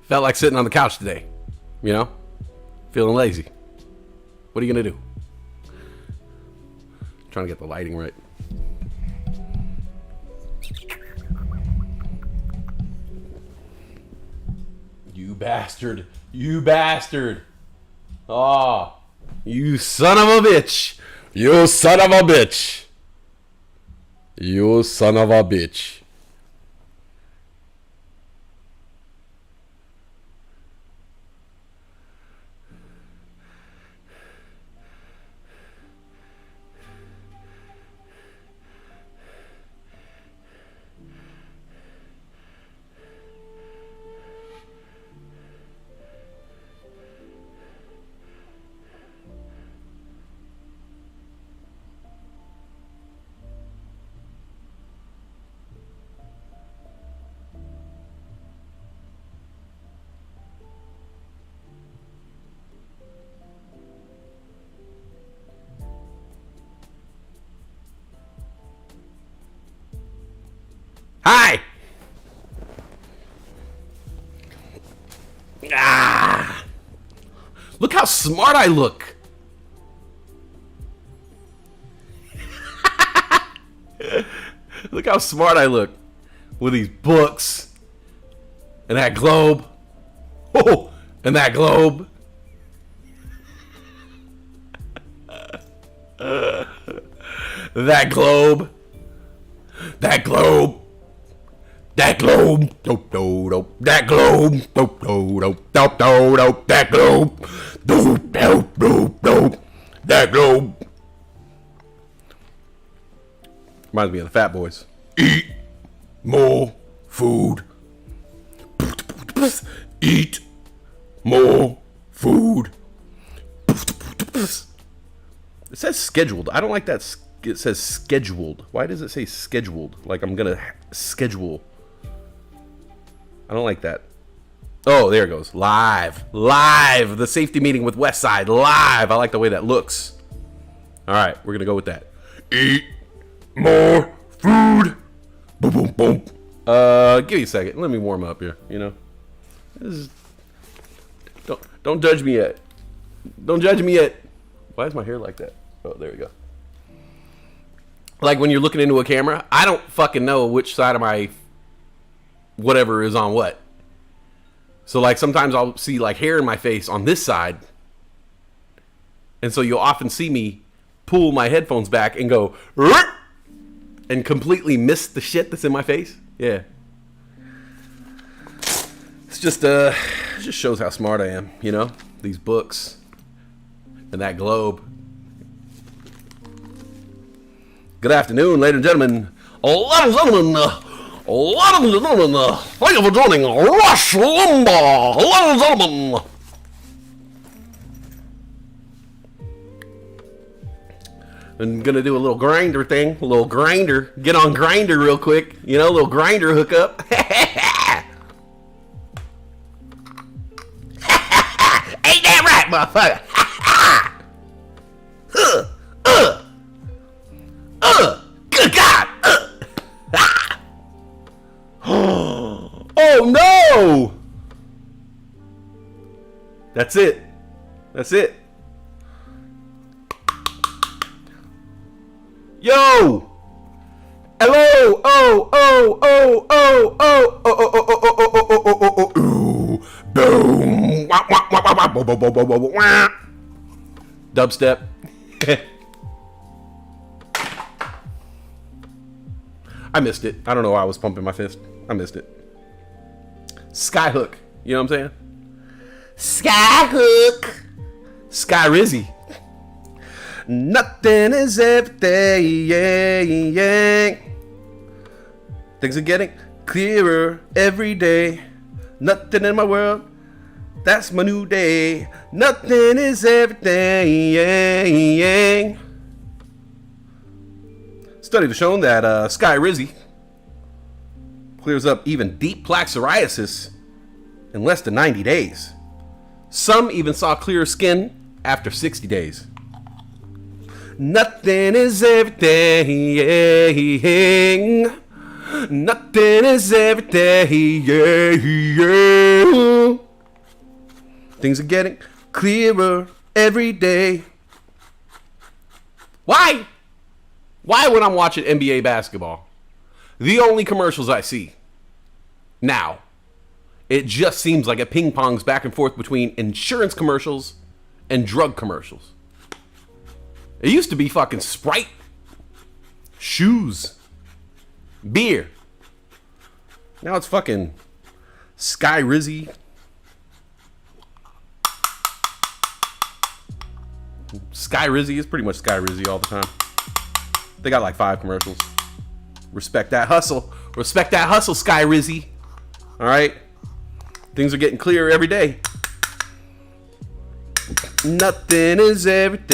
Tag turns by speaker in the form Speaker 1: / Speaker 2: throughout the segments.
Speaker 1: Felt like sitting on the couch today, you know, feeling lazy. What are you gonna do? Trying to get the lighting right. You bastard. You bastard. Oh, you son of a bitch. You son of a bitch. You son of a bitch. Hi! Ah! Look how smart I look! Look how smart I look with these books and that globe. Oh, and that globe. That globe. That globe. That globe, dope, dope, dope. That globe, dope, dope, dope, dope, dope, dope. That globe, dope, dope, dope, dope. That globe. Reminds me of the Fat Boys. Eat more food. Eat more food. It says scheduled. I don't like that. It says scheduled. Why does it say scheduled? Like I'm gonna schedule. I don't like that. Oh, there it goes. Live. Live. The safety meeting with Westside. Live. I like the way that looks. All right. We're going to go with that. Eat more food. Boom, boom, boom. Give me a second. Let me warm up here. You know. Don't judge me yet. Don't judge me yet. Why is my hair like that? Oh, there we go. Like when you're looking into a camera, I don't fucking know which side of my whatever is on what. So like sometimes I'll see like hair in my face on this side. And so you'll often see me pull my headphones back and go and completely miss the shit that's in my face. Yeah. It's just it just shows how smart I am, you know? These books and that globe. Good afternoon, ladies and gentlemen. Ladies and gentlemen, thank you for joining Rush Limbaugh. Ladies and gentlemen. I'm gonna do a little grinder thing, a little grinder. Get on grinder real quick, you know, a little grinder hookup. Ain't that right, motherfucker? Good God! Oh no! That's it. That's it. Yo! Hello! Oh! Oh! Oh! Oh! Oh! Oh! Oh! Oh! Oh! Oh! Oh! Oh! Boom! Dubstep. I missed it. I don't know why I was pumping my fist. I missed it. Skyhook. You know what I'm saying? Skyhook. Sky Rizzy. Nothing is everything. Things are getting clearer every day. Nothing in my world. That's my new day. Nothing is everything. Studies have shown that Sky Rizzy clears up even deep plaque psoriasis in less than 90 days. Some even saw clearer skin after 60 days. Nothing is everything. Nothing is everything. Things are getting clearer every day. Why? Why when I'm watching NBA basketball, the only commercials I see now, it just seems like it ping pongs back and forth between insurance commercials and drug commercials. It used to be fucking Sprite, shoes, beer. Now it's fucking Sky Rizzy. Sky Rizzy is pretty much Sky Rizzy all the time. They got like 5 commercials. Respect that hustle. Respect that hustle, Sky Rizzy. All right. Things are getting clearer every day. Nothing is everything.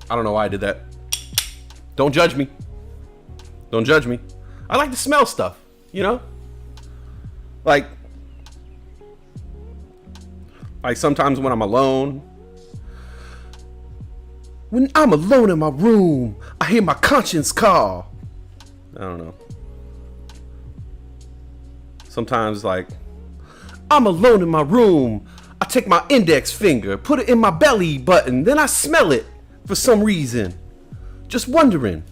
Speaker 1: I don't know why I did that. Don't judge me. Don't judge me. I like to smell stuff, you know? Like sometimes when I'm alone. When I'm alone in my room, I hear my conscience call. I don't know. Sometimes like, I'm alone in my room. I take my index finger, put it in my belly button, then I smell it for some reason. Just wondering.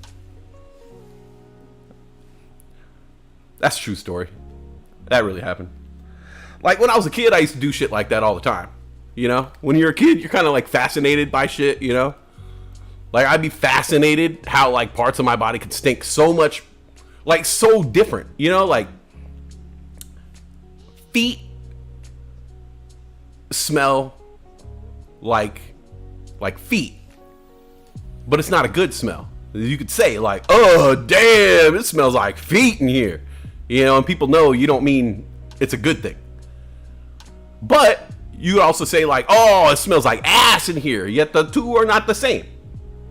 Speaker 1: That's a true story. That really happened. Like when I was a kid, I used to do shit like that all the time. You know, when you're a kid, you're kind of like fascinated by shit, you know? Like I'd be fascinated how like parts of my body could stink so much, like so different, you know? Like feet smell like feet, but it's not a good smell. You could say like, oh damn, it smells like feet in here, you know, and people know you don't mean it's a good thing. But you also say like, oh, it smells like ass in here, yet the two are not the same.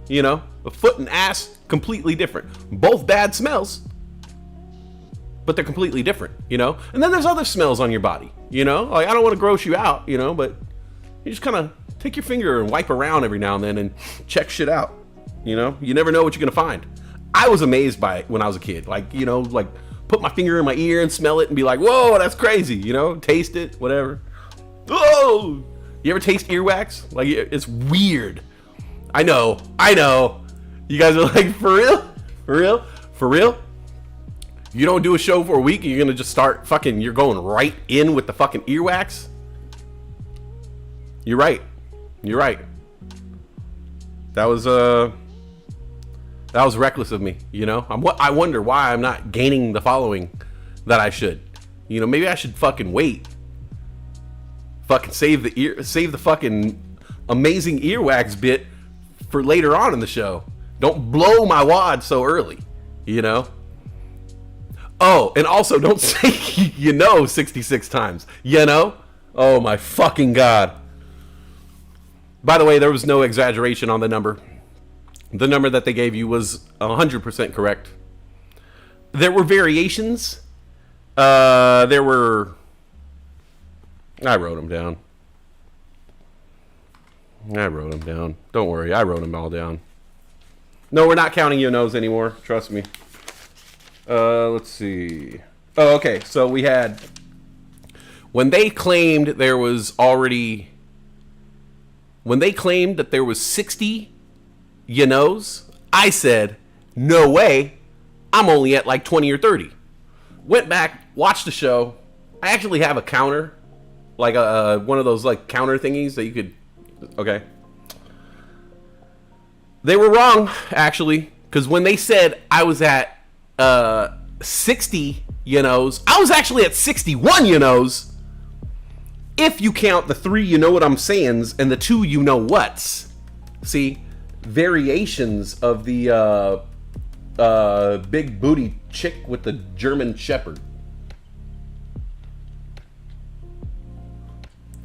Speaker 1: You know, a foot and ass, completely different. Both bad smells, but they're completely different, you know? And then there's other smells on your body, you know? Like, I don't want to gross you out, you know, but you just kind of take your finger and wipe around every now and then and check shit out, you know? You never know what you're going to find. I was amazed by it when I was a kid. Like, you know, like put my finger in my ear and smell it and be like, whoa, that's crazy, you know? Taste it, whatever. Oh! You ever taste earwax? Like, it's weird. I know. You guys are like, for real? For real? For real? You don't do a show for a week and you're gonna just start fucking, you're going right in with the fucking earwax? You're right. You're right. That was reckless of me, you know? I wonder why I'm not gaining the following that I should. You know, maybe I should fucking wait. Fucking save the fucking amazing earwax bit for later on in the show. Don't blow my wad so early, you know? Oh, and also don't say you know 66 times, you know? Oh my fucking God. By the way, there was no exaggeration on the number. The number that they gave you was 100% correct. There were variations. I wrote them down. Don't worry, I wrote them all down. No, we're not counting your nose anymore. Trust me. Let's see. Oh, okay. So we had, when they claimed that there was 60 you knows, I said, no way. I'm only at like 20 or 30. Went back, watched the show. I actually have a counter. Like one of those like counter thingies that you could, okay. They were wrong, actually, because when they said I was at 60 you knows, I was actually at 61 you knows. If you count the 3 you know what I'm sayings and the 2 you know what's. See, variations of the big booty chick with the German Shepherd.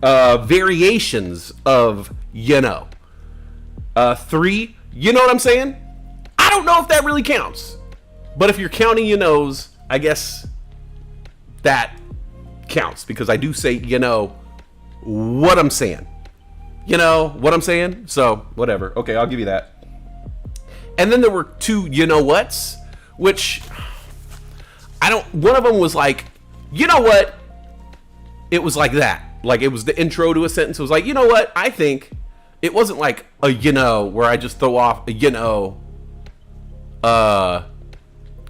Speaker 1: Variations of you know. 3, you know what I'm saying? I don't know if that really counts. But if you're counting your nose, I guess that counts because I do say, you know, what I'm saying. You know what I'm saying? So, whatever. Okay, I'll give you that. And then there were two you know what's, which one of them was like, you know what? It was like that. Like, it was the intro to a sentence. It was like, you know what? I think it wasn't like a you know where I just throw off a you know, kind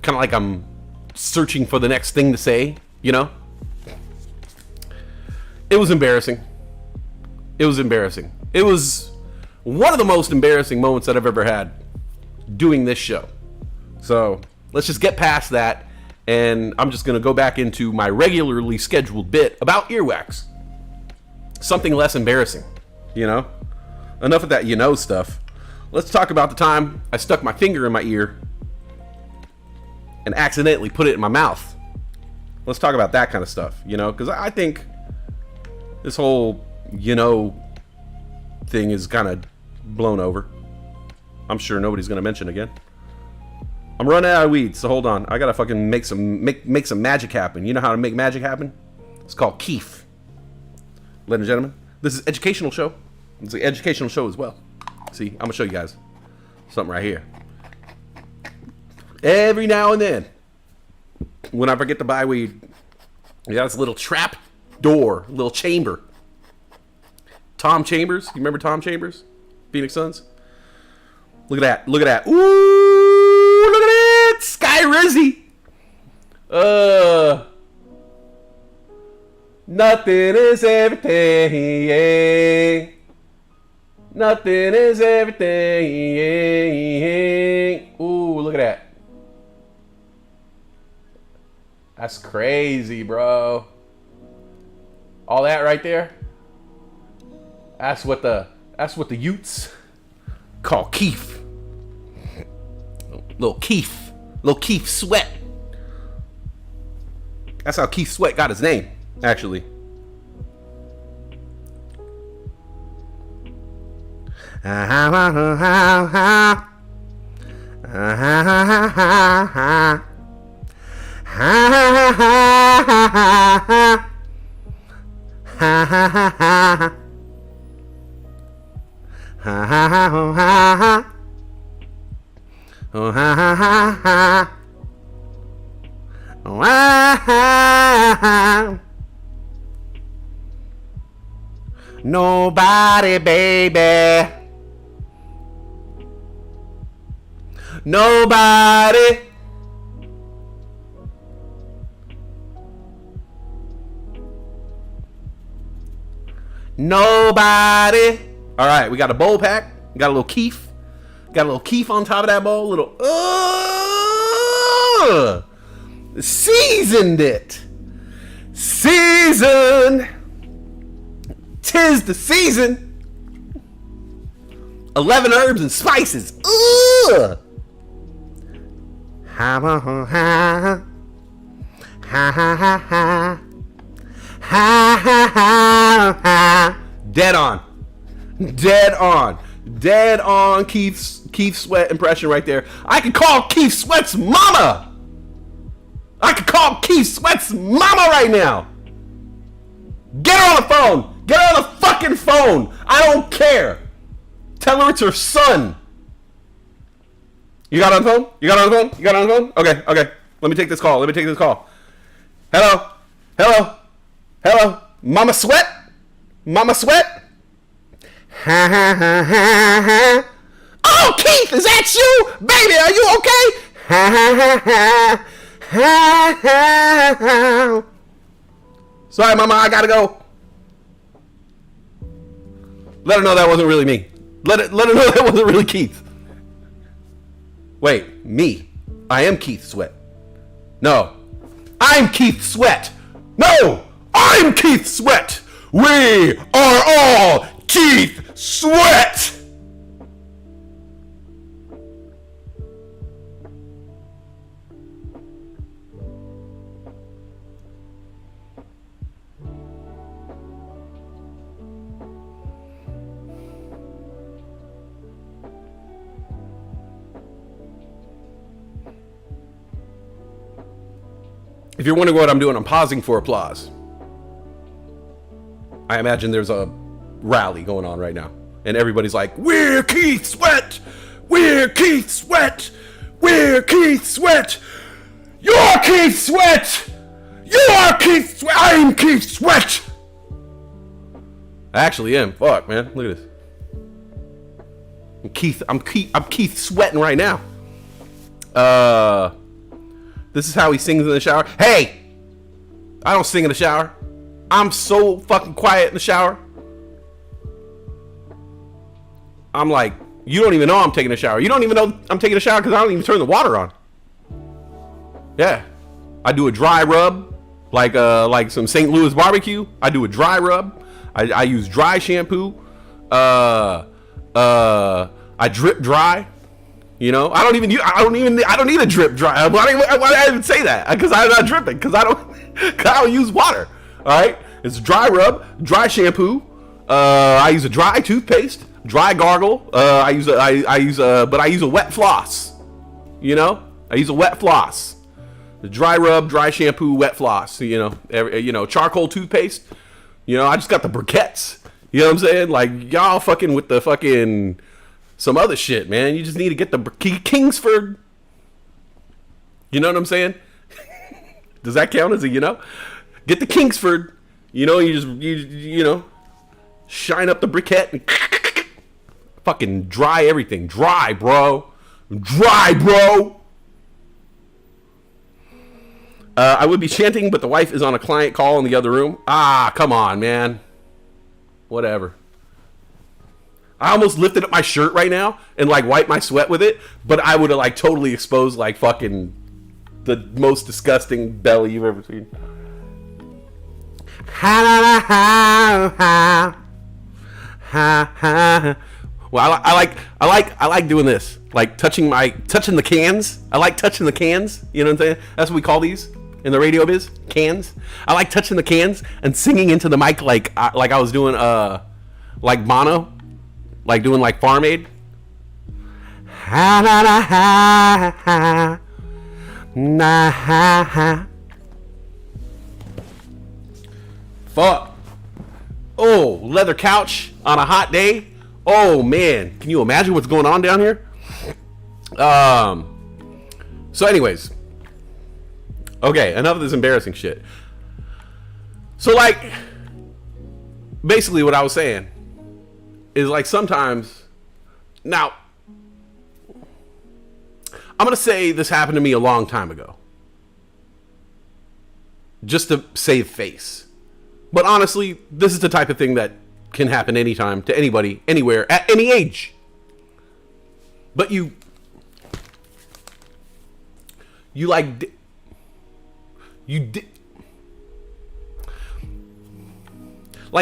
Speaker 1: of like I'm searching for the next thing to say, you know? It was embarrassing. It was embarrassing. It was one of the most embarrassing moments that I've ever had doing this show. So let's just get past that. And I'm just going to go back into my regularly scheduled bit about earwax. Something less embarrassing, you know? Enough of that you know stuff. Let's talk about the time I stuck my finger in my ear and accidentally put it in my mouth. Let's talk about that kind of stuff, you know? Because I think this whole, you know, thing is kind of blown over. I'm sure nobody's going to mention again. I'm running out of weed, so hold on. I gotta fucking make some magic happen. You know how to make magic happen? It's called Keef. Ladies and gentlemen, this is an educational show. It's an educational show as well. See, I'm gonna show you guys something right here. Every now and then, when I forget to buy weed, we got this little trap door, little chamber. Tom Chambers, you remember Tom Chambers? Phoenix Suns? Look at that, look at that. Ooh, look at that, Sky Rizzy. Nothing is everything. Nothing is everything. Ooh, look at that. That's crazy, bro. All that right there. That's what the Utes call Keef. Little Keef Sweat. That's how Keith Sweat got his name, actually. Nobody, baby. Nobody. Nobody. All right, we got a bowl pack. We got a little Keef. Got a little Keef on top of that bowl. Little seasoned it. Seasoned. 'Tis the season. 11 herbs and spices. Ugh. Ha ha ha ha ha ha ha ha ha. Dead on. Dead on. Dead on Keith Sweat impression right there. I could call Keith Sweat's mama. I could call Keith Sweat's mama right now. Get her on the phone. Get her on the fucking phone. I don't care. Tell her it's her son. You got her on the phone? You got her on the phone? You got her on the phone? Okay, okay. Let me take this call. Let me take this call. Hello? Hello? Hello? Mama Sweat? Mama Sweat? Ha ha ha ha ha. Oh, Keith, is that you? Baby, are you okay? Ha ha ha ha. Ha ha ha. Sorry, Mama, I gotta go. Let her know that wasn't really me. Let her know that wasn't really Keith. Wait, me? I am Keith Sweat. No, I'm Keith Sweat. No, I'm Keith Sweat. We are all Keith Sweat. If you're wondering what I'm doing, I'm pausing for applause. I imagine there's a rally going on right now. And everybody's like, we're Keith Sweat! We're Keith Sweat! We're Keith Sweat! You're Keith Sweat! You are Keith Sweat! I'm Keith Sweat! I actually am. Fuck, man. Look at this. I'm Keith sweating right now. This is how he sings in the shower. Hey! I don't sing in the shower. I'm so fucking quiet in the shower. I'm like, you don't even know I'm taking a shower. You don't even know I'm taking a shower because I don't even turn the water on. Yeah. I do a dry rub, like some St. Louis barbecue. I do a dry rub. I use dry shampoo. I drip dry. You know, I don't need a drip dry. Why do I even say that? Because I'm not dripping. Because I don't use water. All right, it's dry rub, dry shampoo. I use a dry toothpaste, dry gargle. I use a wet floss. You know, I use a wet floss. The dry rub, dry shampoo, wet floss. You know, charcoal toothpaste. You know, I just got the briquettes. You know what I'm saying? Like, y'all fucking with the fucking some other shit, man. You just need to get the Kingsford. You know what I'm saying? Does that count as a, you know? Get the Kingsford. You know, you know, shine up the briquette and fucking dry everything. Dry, bro. Dry, bro. I would be chanting, but the wife is on a client call in the other room. Ah, come on, man. Whatever. I almost lifted up my shirt right now and like wiped my sweat with it, but I would have like totally exposed like fucking the most disgusting belly you've ever seen. Well, I like doing this, like touching the cans. I like touching the cans. You know what I'm saying? That's what we call these in the radio biz, cans. I like touching the cans and singing into the mic like I was doing like mono, like doing like Farm Aid. Fuck. Oh, leather couch on a hot day. Oh man, can you imagine what's going on down here? So anyways, okay, enough of this embarrassing shit. So like, basically what I was saying is like sometimes, now, I'm going to say this happened to me a long time ago. Just to save face. But honestly, this is the type of thing that can happen anytime to anybody, anywhere, at any age. But you like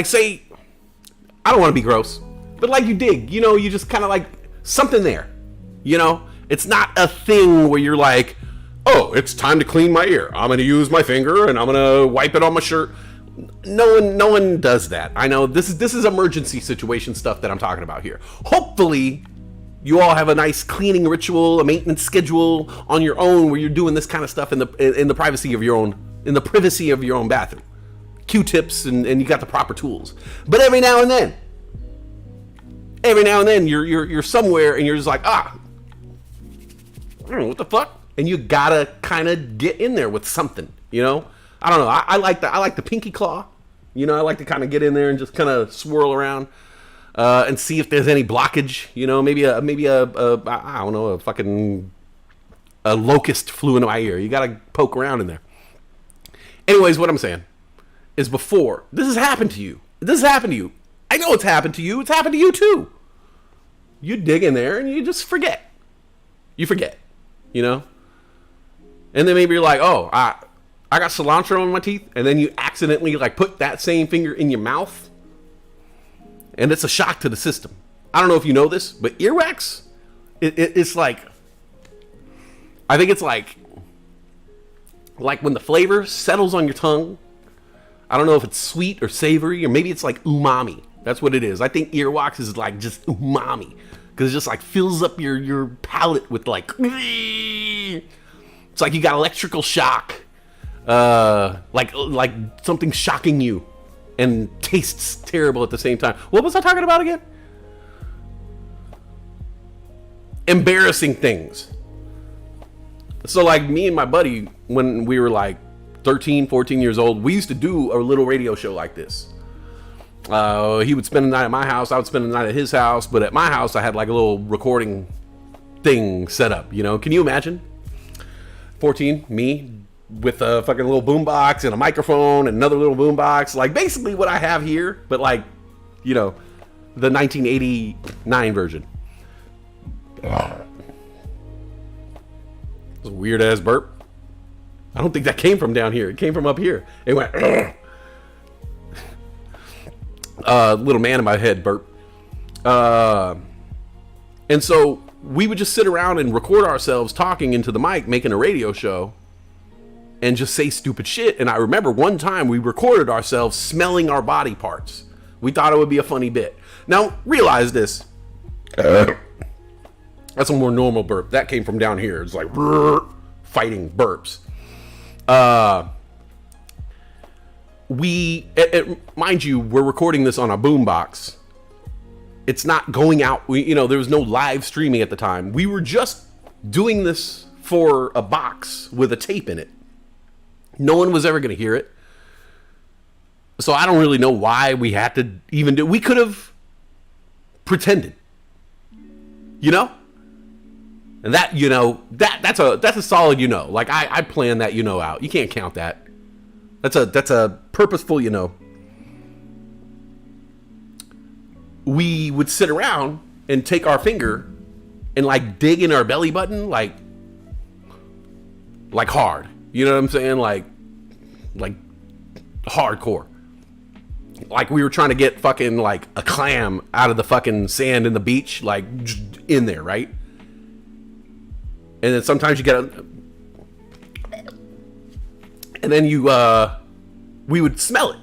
Speaker 1: say, I don't want to be gross, but like you dig, you know, you just kind of like something there, you know, it's not a thing where you're like, oh, it's time to clean my ear. I'm going to use my finger and I'm going to wipe it on my shirt. No one does that. I know this is emergency situation stuff that I'm talking about here. Hopefully you all have a nice cleaning ritual, a maintenance schedule on your own where you're doing this kind of stuff in the privacy of your own bathroom. Q-tips and you got the proper tools. But every now and then you're somewhere and you're just like, I don't know what the fuck, and you gotta kind of get in there with something, you know. I don't know. I like the pinky claw, you know. I like to kind of get in there and just kind of swirl around and see if there's any blockage, you know. Maybe a I don't know, a locust flew into my ear. You gotta poke around in there. Anyways, what I'm saying is, before this has happened to you, I know it's happened to you. It's happened to you too. You dig in there and you just forget. You forget, you know. And then maybe you're like, oh, I got cilantro in my teeth, and then you accidentally like put that same finger in your mouth, and it's a shock to the system. I don't know if you know this, but earwax, it's like, I think it's like when the flavor settles on your tongue. I don't know if it's sweet or savory, or maybe it's like umami. That's what it is. I think earwax is like just umami, because it just like fills up your palate with like, it's like you got electrical shock. Like something shocking you and tastes terrible at the same time. What was I talking about again? Embarrassing things. So like me and my buddy, when we were like 13, 14 years old, we used to do a little radio show like this. He would spend the night at my house, I would spend the night at his house, but at my house I had like a little recording thing set up, you know? Can you imagine? 14, me with a fucking little boombox and a microphone and another little boombox, like basically what I have here, but like, you know, the 1989 version. It's a weird ass burp. I don't think that came from down here. It came from up here. It went. Little man in my head burp. And so we would just sit around and record ourselves talking into the mic, making a radio show, and just say stupid shit. And I remember one time we recorded ourselves smelling our body parts. We thought it would be a funny bit. Now realize this. That's a more normal burp. That came from down here. It's like fighting burps. Mind you, we're recording this on a boombox. It's not going out. There was no live streaming at the time. We were just doing this for a box with a tape in it. No one was ever going to hear it. So I don't really know why we had to even do. We could have pretended. You know? And that, that's a solid, like I planned that, out. You can't count that. That's a purposeful, We would sit around and take our finger and like dig in our belly button, like hard, you know what I'm saying? Like hardcore. Like we were trying to get fucking like a clam out of the fucking sand in the beach, like in there, right? And then sometimes you get and then we would smell it.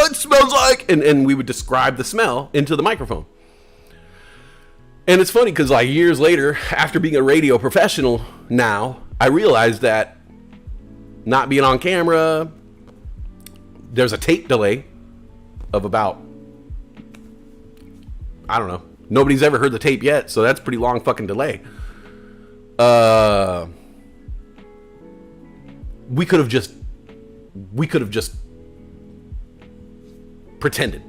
Speaker 1: It smells like, and we would describe the smell into the microphone. And it's funny because like years later, after being a radio professional now, I realized that not being on camera, there's a tape delay of about, I don't know. Nobody's ever heard the tape yet, so that's a pretty long fucking delay. We could have just pretended.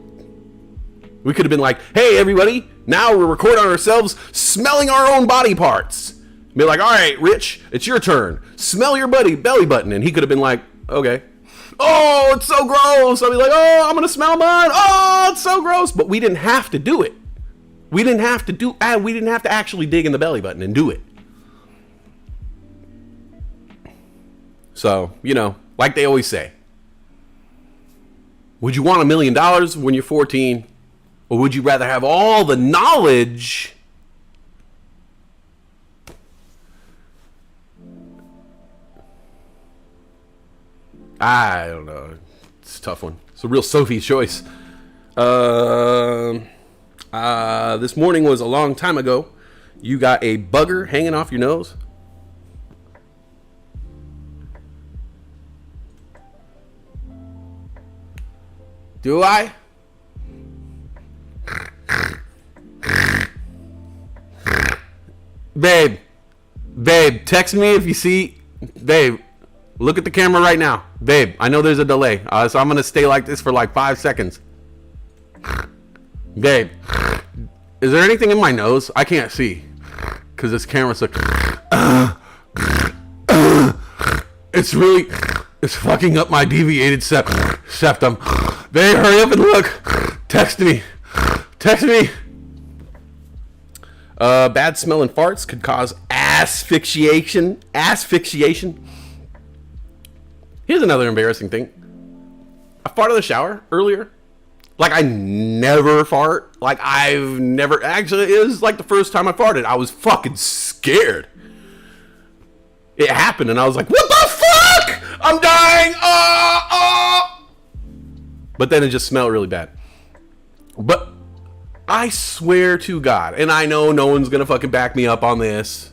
Speaker 1: We could have been like, hey everybody, now we're recording ourselves smelling our own body parts. Be like, all right, Rich, it's your turn. Smell your belly button. And he could have been like, okay. Oh, it's so gross. I'll be like, oh, I'm gonna smell mine. Oh, it's so gross. But we didn't have to do it. We didn't have to actually dig in the belly button and do it. So, like they always say, would you want $1 million when you're 14? Or would you rather have all the knowledge I don't know. It's a tough one. It's a real Sophie's choice. This morning was a long time ago. You got a bugger hanging off your nose. Do I? Babe, text me if you see. Babe, look at the camera right now. Babe, I know there's a delay, so I'm going to stay like this for like 5 seconds. Babe, is there anything in my nose? I can't see because this camera's like... It's fucking up my deviated septum. Babe, hurry up and look. Text me. Bad smelling farts could cause asphyxiation. Here's another embarrassing thing. I farted in the shower earlier. Like, I never fart. Like, I've never... Actually, it was like the first time I farted. I was fucking scared. It happened, and I was like, what the fuck? I'm dying! But then it just smelled really bad. But I swear to God, and I know no one's gonna fucking back me up on this,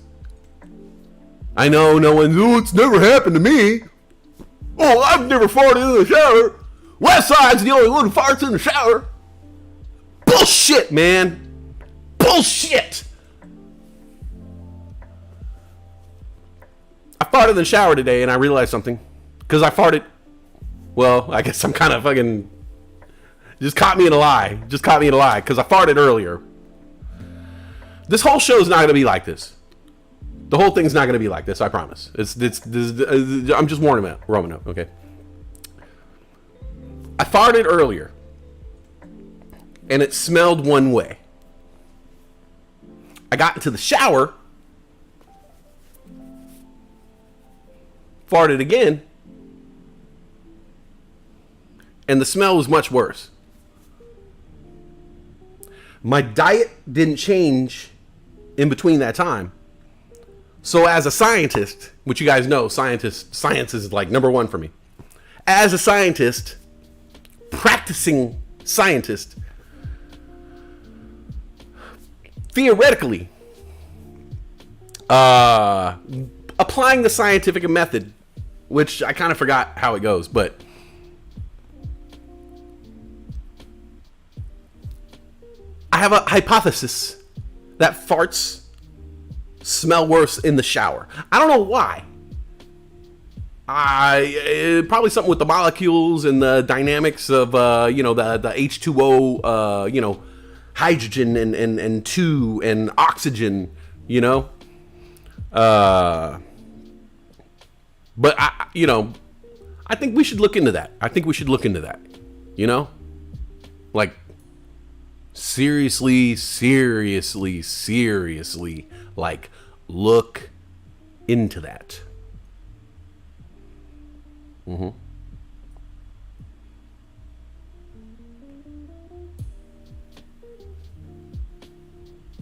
Speaker 1: I know no one. Oh, it's never happened to me. Oh, I've never farted in the shower. Westside's the only one who farts in the shower. Bullshit, man. Bullshit. I farted in the shower today and I realized something. Because I farted. Well, I guess I'm kind of fucking. Just caught me in a lie. Just caught me in a lie. Because I farted earlier. This whole show is not going to be like this. The whole thing's not going to be like this, I promise. I'm just warning Roman up, okay? I farted earlier. And it smelled one way. I got into the shower. Farted again. And the smell was much worse. My diet didn't change in between that time. So as a scientist, which you guys know, science is like number one for me. As a scientist, practicing scientist, theoretically, applying the scientific method, which I kind of forgot how it goes, but I have a hypothesis that farts smell worse in the shower. I don't know why. Probably something with the molecules and the dynamics of the H2O, hydrogen and two and oxygen, But I think we should look into that. Like seriously, like look into that. Mm-hmm.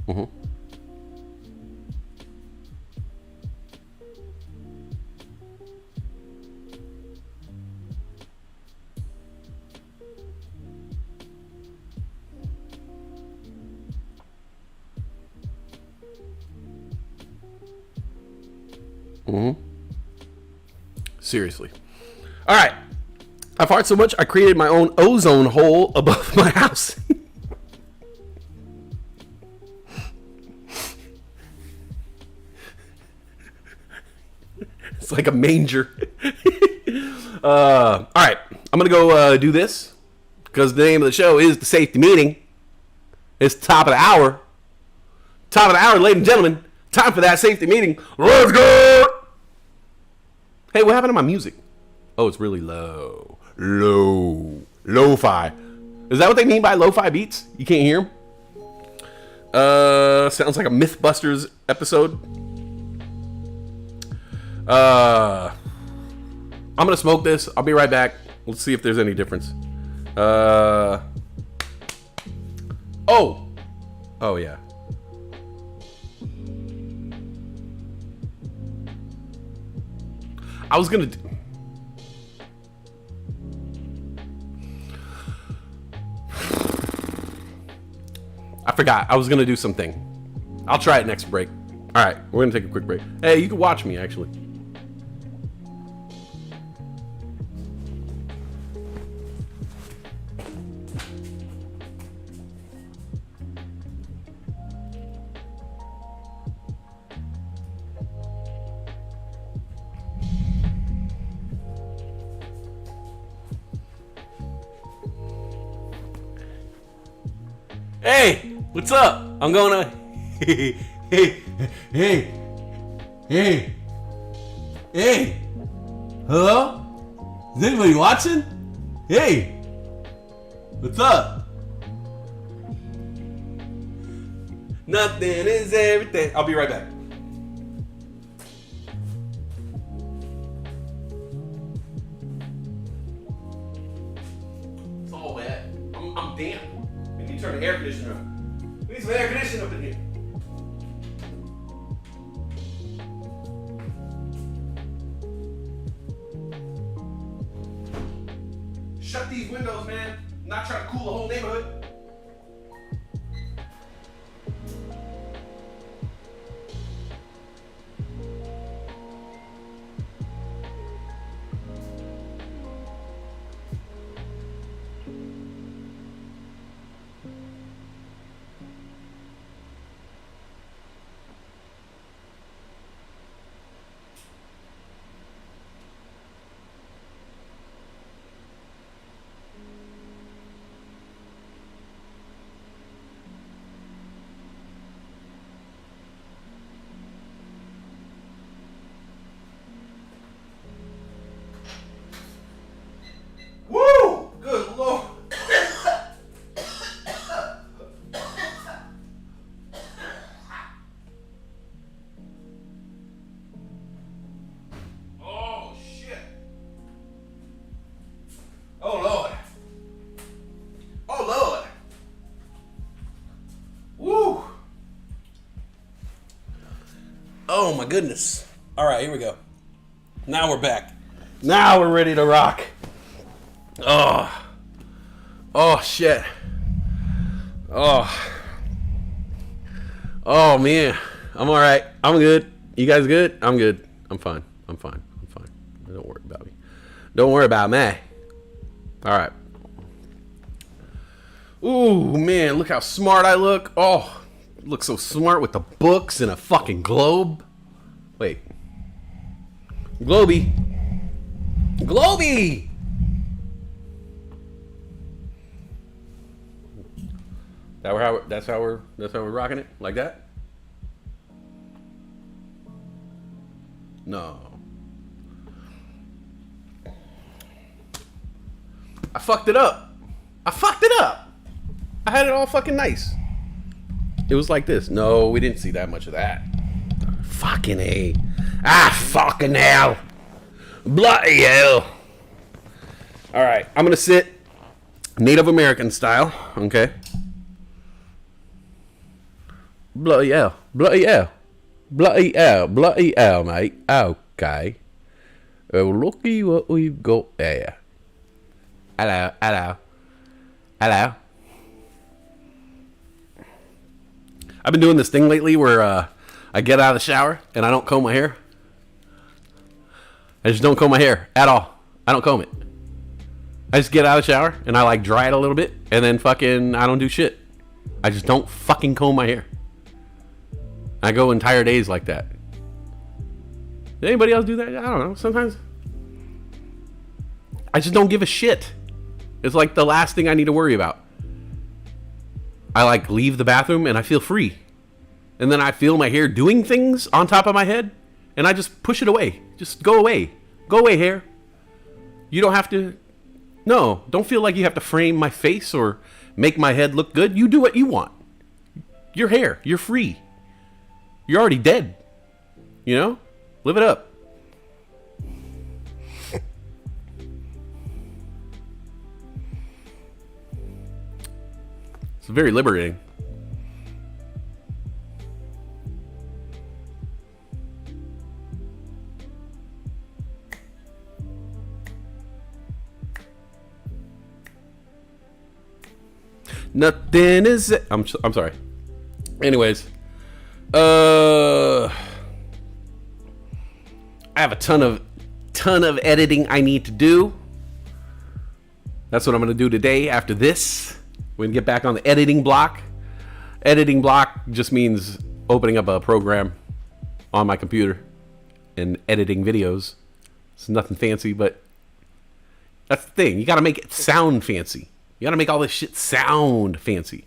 Speaker 1: Mm-hmm. Mm-hmm. Seriously. All right. I fart so much I created my own ozone hole above my house. It's like a manger. All right. I'm going to go do this because the name of the show is The Safety Meeting. It's top of the hour. Top of the hour, ladies and gentlemen. Time for that safety meeting. Let's go. Hey, what happened to my music? Oh, it's really low. Lo-fi. Is that what they mean by lo-fi beats? You can't hear them? Sounds like a Mythbusters episode. I'm gonna smoke this. I'll be right back. Let's see if there's any difference. Oh yeah. I was gonna I forgot. I was gonna do something. I'll try it next break. All right, we're gonna take a quick break. Hey, you can watch me actually. Hey, what's up? I'm gonna. Hey. Hello? Is anybody watching? Hey, what's up? Nothing is everything. I'll be right back. It's all wet. I'm damp. We need to turn the air conditioner on. We need some air conditioning up in here. Shut these windows, man. I'm not trying to cool the whole neighborhood. Oh my goodness. All right, here we go. Now we're back. Now we're ready to rock. Oh shit. Oh man. I'm all right. I'm good. You guys good? I'm good. I'm fine. Don't worry about me. Don't worry about me. All right. Ooh, man, look how smart I look. Oh, look so smart with the books and a fucking globe. Wait. Globy. That's how we're rocking it? Like that? No. I fucked it up. I had it all fucking nice. It was like this. No, we didn't see that much of that. Fucking A. Fucking hell. Bloody hell. Alright, I'm gonna sit Native American style, okay? Bloody hell, mate. Okay. Oh, looky what we've got there. Hello. I've been doing this thing lately where I get out of the shower and I don't comb my hair. I just don't comb my hair at all. I don't comb it. I just get out of the shower and I like dry it a little bit and then fucking I don't do shit. I just don't fucking comb my hair. I go entire days like that. Did anybody else do that? I don't know. Sometimes I just don't give a shit. It's like the last thing I need to worry about. I like leave the bathroom and I feel free. And then I feel my hair doing things on top of my head and I just push it away. Just go away. Go away, hair. You don't have to. No, don't feel like you have to frame my face or make my head look good. You do what you want. Your hair. You're free. You're already dead. You know? Live it up. It's very liberating. Nothing is. I'm sorry. Anyways, I have a ton of editing I need to do. That's what I'm gonna do today. After this, we're gonna get back on the editing block. Editing block just means opening up a program on my computer and editing videos. It's nothing fancy, but that's the thing. You gotta make it sound fancy. You gotta make all this shit sound fancy.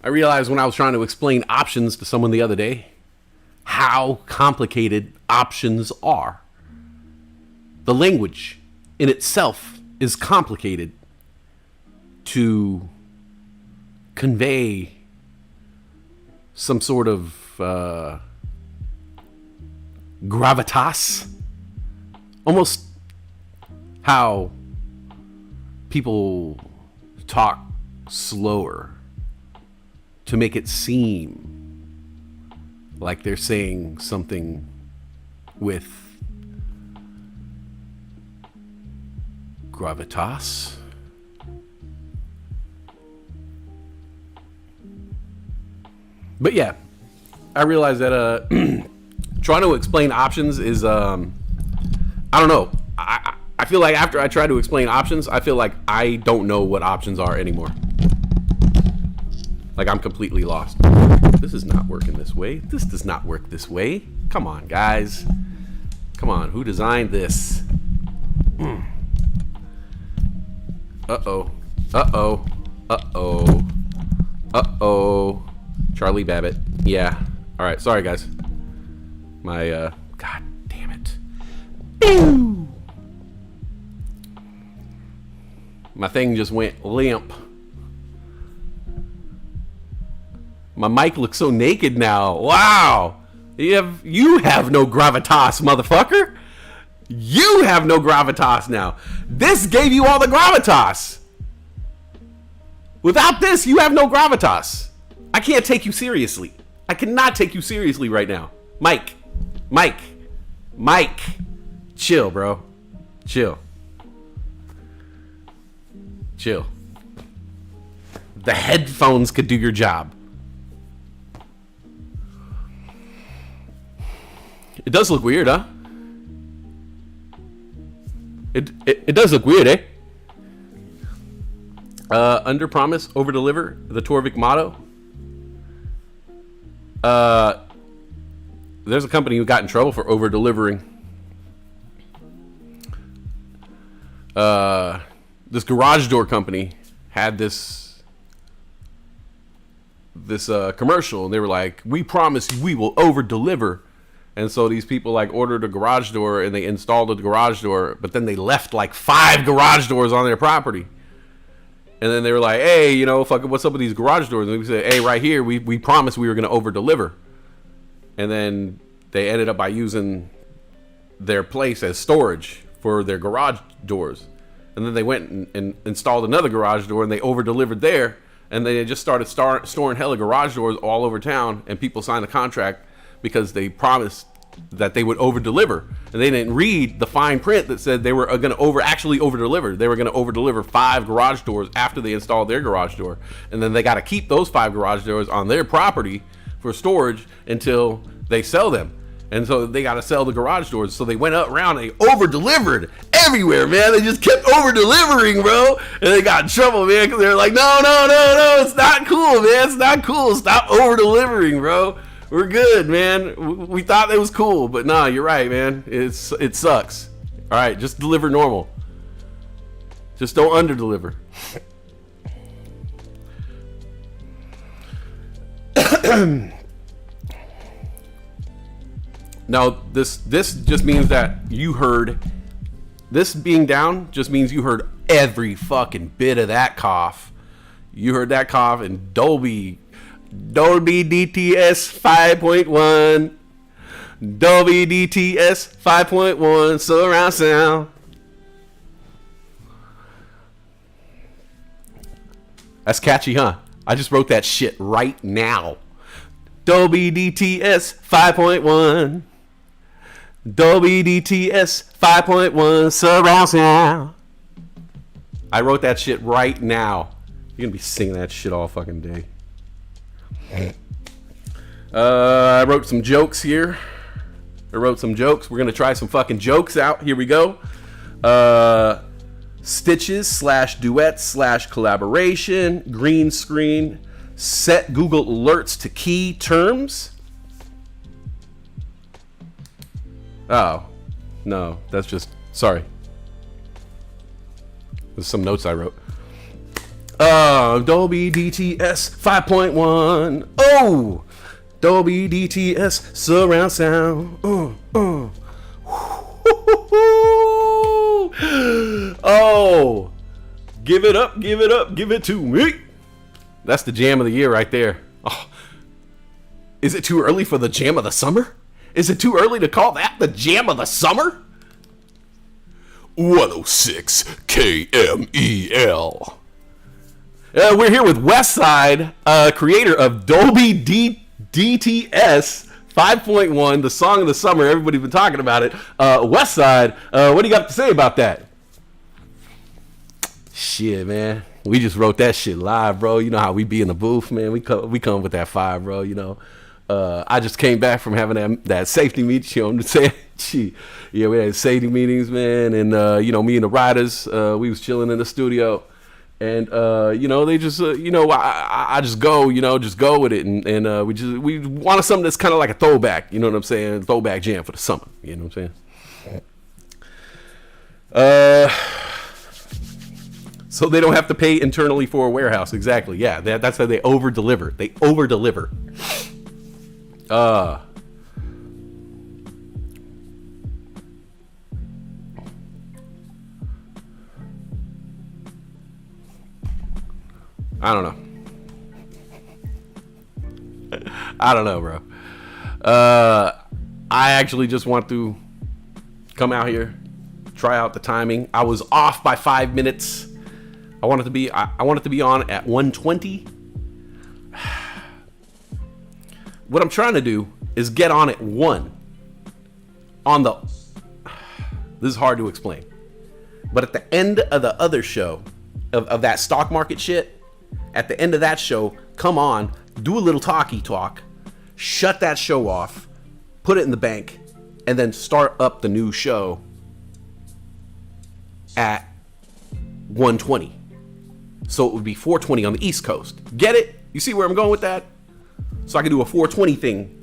Speaker 1: I realized when I was trying to explain options to someone the other day how complicated options are. The language in itself is complicated to convey some sort of gravitas. Almost how people talk slower to make it seem like they're saying something with gravitas. But yeah, I realized that trying to explain options is I don't know. I feel like after I try to explain options, I feel like I don't know what options are anymore. Like I'm completely lost. This is not working this way. This does not work this way. Come on, guys. Come on, who designed this? Uh-oh. Uh-oh. Uh-oh. Uh-oh. Charlie Babbitt. Yeah. All right, sorry, guys. My, God damn it. Boo! My thing just went limp. My mic looks so naked now. Wow. You have no gravitas, motherfucker. You have no gravitas now. This gave you all the gravitas. Without this, you have no gravitas. I can't take you seriously. I cannot take you seriously right now. Mike. Chill, bro. Chill. The headphones could do your job. It does look weird, huh? It does look weird, eh? Under promise, over deliver, the Torvik motto. There's a company who got in trouble for over delivering. This garage door company had this commercial, and they were like, "We promise you we will over deliver." And so these people like ordered a garage door and they installed a garage door, but then they left like 5 garage doors on their property. And then they were like, "Hey, you know, fuck, what's up with these garage doors?" And we said, "Hey, right here, we promised we were going to over deliver." And then they ended up by using their place as storage for their garage doors. And then they went and installed another garage door, and they over delivered there. And they just started storing hella garage doors all over town, and people signed a contract because they promised that they would over deliver, and they didn't read the fine print that said they were going to over deliver. They were going to over deliver 5 garage doors after they installed their garage door, and then they got to keep those 5 garage doors on their property for storage until they sell them. And so they got to sell the garage doors. So they went up around and they over delivered everywhere, man. They just kept over delivering, bro. And they got in trouble, man, because they're like, no, it's not cool, man. It's not cool. Stop over delivering, bro. We're good, man. We thought it was cool, but nah, you're right, man. It sucks. All right, just deliver normal. Just don't under deliver. Now, this just means that you heard this being down. Just means you heard every fucking bit of that cough. You heard that cough in Dolby DTS 5.1. Dolby DTS 5.1 surround sound. That's catchy, huh? I just wrote that shit right now. Dolby DTS 5.1. Dolby DTS 5.1 surround sound. I wrote that shit right now. You're gonna be singing that shit all fucking day. I wrote some jokes here. We're gonna try some fucking jokes out. Here we go. Stitches / duets / collaboration. Green screen. Set Google alerts to key terms. Oh, no, that's just, sorry. There's some notes I wrote. Dolby DTS 5.1. Oh, Dolby DTS surround sound. Oh, give it up, give it to me. That's the jam of the year right there. Oh. Is it too early for the jam of the summer? Is it too early to call that the jam of the summer? 106 KMEL. We're here with Westside, creator of Dolby DTS 5.1, the song of the summer. Everybody's been talking about it. Westside, what do you got to say about that? Shit, man. We just wrote that shit live, bro. You know how we be in the booth, man. We come with that fire, bro. You know, I just came back from having that safety meeting. You know what I'm saying? Yeah, we had safety meetings, man. And, you know, me and the writers, we was chilling in the studio. And, you know, they just, you know, I just go, you know, just go with it. And we wanted something that's kind of like a throwback. You know what I'm saying? Throwback jam for the summer. You know what I'm saying? So they don't have to pay internally for a warehouse. Exactly. Yeah, that's how they over-deliver. They over-deliver. I don't know. I don't know, bro. I actually just want to come out here, try out the timing. I was off by 5 minutes. I want it to be on at 1:20. What I'm trying to do is get on at 1. On the... This is hard to explain. But at the end of the other show, of that stock market shit, at the end of that show, come on, do a little talkie talk, shut that show off, put it in the bank, and then start up the new show at 1:20. So it would be 4:20 on the East Coast. Get it? You see where I'm going with that? So I can do a 4:20 thing,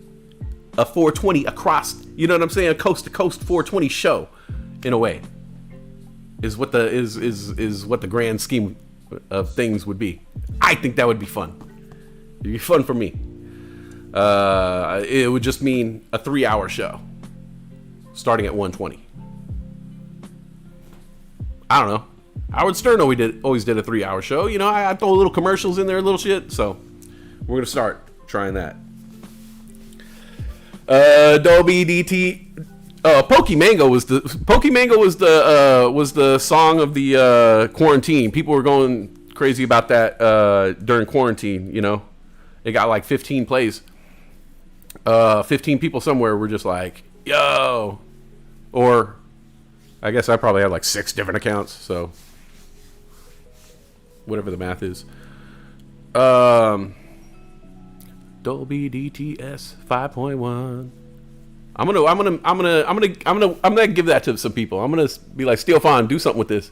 Speaker 1: a 4:20 across. You know what I'm saying? A coast to coast 4:20 show, in a way, is what the is what the grand scheme of things would be. I think that would be fun. It'd be fun for me. It would just mean a 3-hour show, starting at 1:20. I don't know. Howard Stern always did a 3-hour show. You know, I throw little commercials in there, little shit. So we're gonna start trying that. Dolby DT. Pokemango was the song of the quarantine. People were going crazy about that during quarantine. You know, it got like 15 plays. 15 people somewhere were just like, yo, or I guess I probably had like 6 different accounts. So whatever the math is. Dolby DTS 5.1. I'm gonna give that to some people. I'm gonna be like, Steel Fawn, do something with this.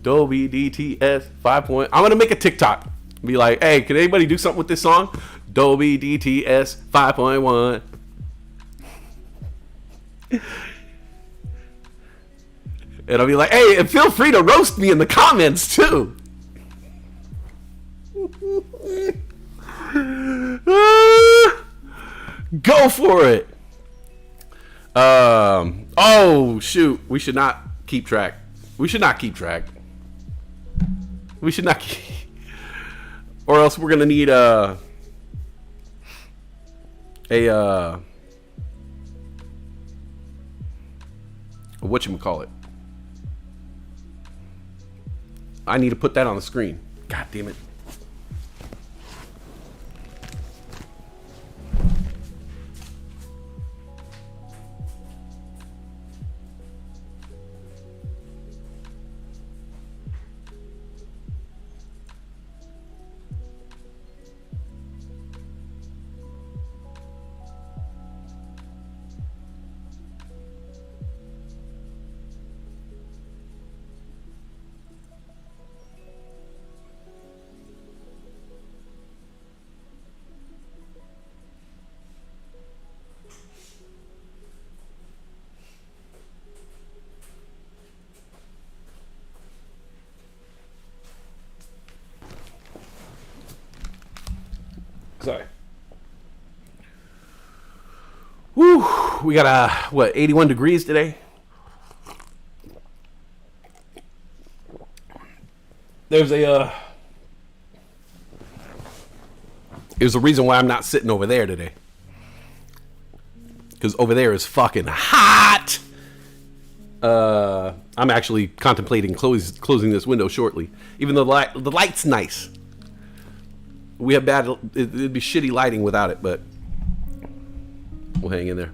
Speaker 1: Dolby DTS 5. I'm gonna make a TikTok. Be like, hey, can anybody do something with this song? Dolby DTS 5.1. And I'll be like, hey, and feel free to roast me in the comments too. Go for it. Oh shoot, we should not keep track. We should not keep, or else we're gonna need whatchamacallit. I need to put that on the screen. God damn it. Sorry. Woo, we got 81 degrees today. There's a reason why I'm not sitting over there today. Because over there is fucking hot. I'm actually contemplating closing this window shortly. Even though the light's nice. We have it'd be shitty lighting without it, but we'll hang in there.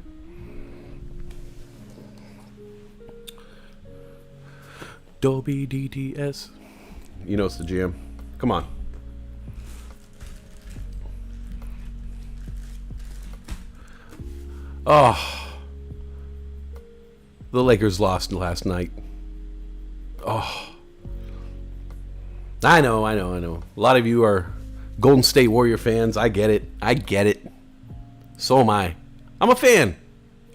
Speaker 1: Dolby DTS. You know it's the jam. Come on. Oh. The Lakers lost last night. Oh. I know. A lot of you are Golden State Warrior fans. I get it. So am I. I'm a fan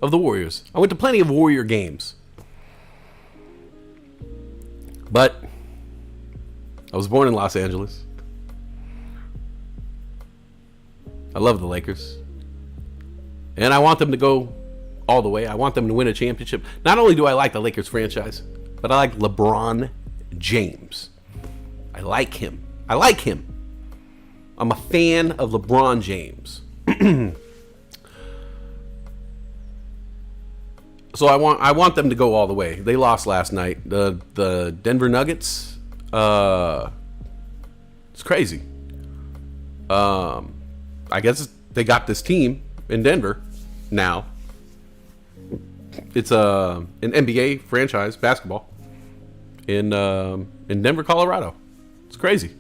Speaker 1: of the Warriors. I went to plenty of Warrior games. But I was born in Los Angeles. I love the Lakers. And I want them to go all the way. I want them to win a championship. Not only do I like the Lakers franchise, but I like LeBron James. I like him. I'm a fan of LeBron James. So I want them to go all the way. They lost last night. The Denver Nuggets. It's crazy. I guess they got this team in Denver now. It's an NBA franchise, basketball, in Denver, Colorado. It's crazy.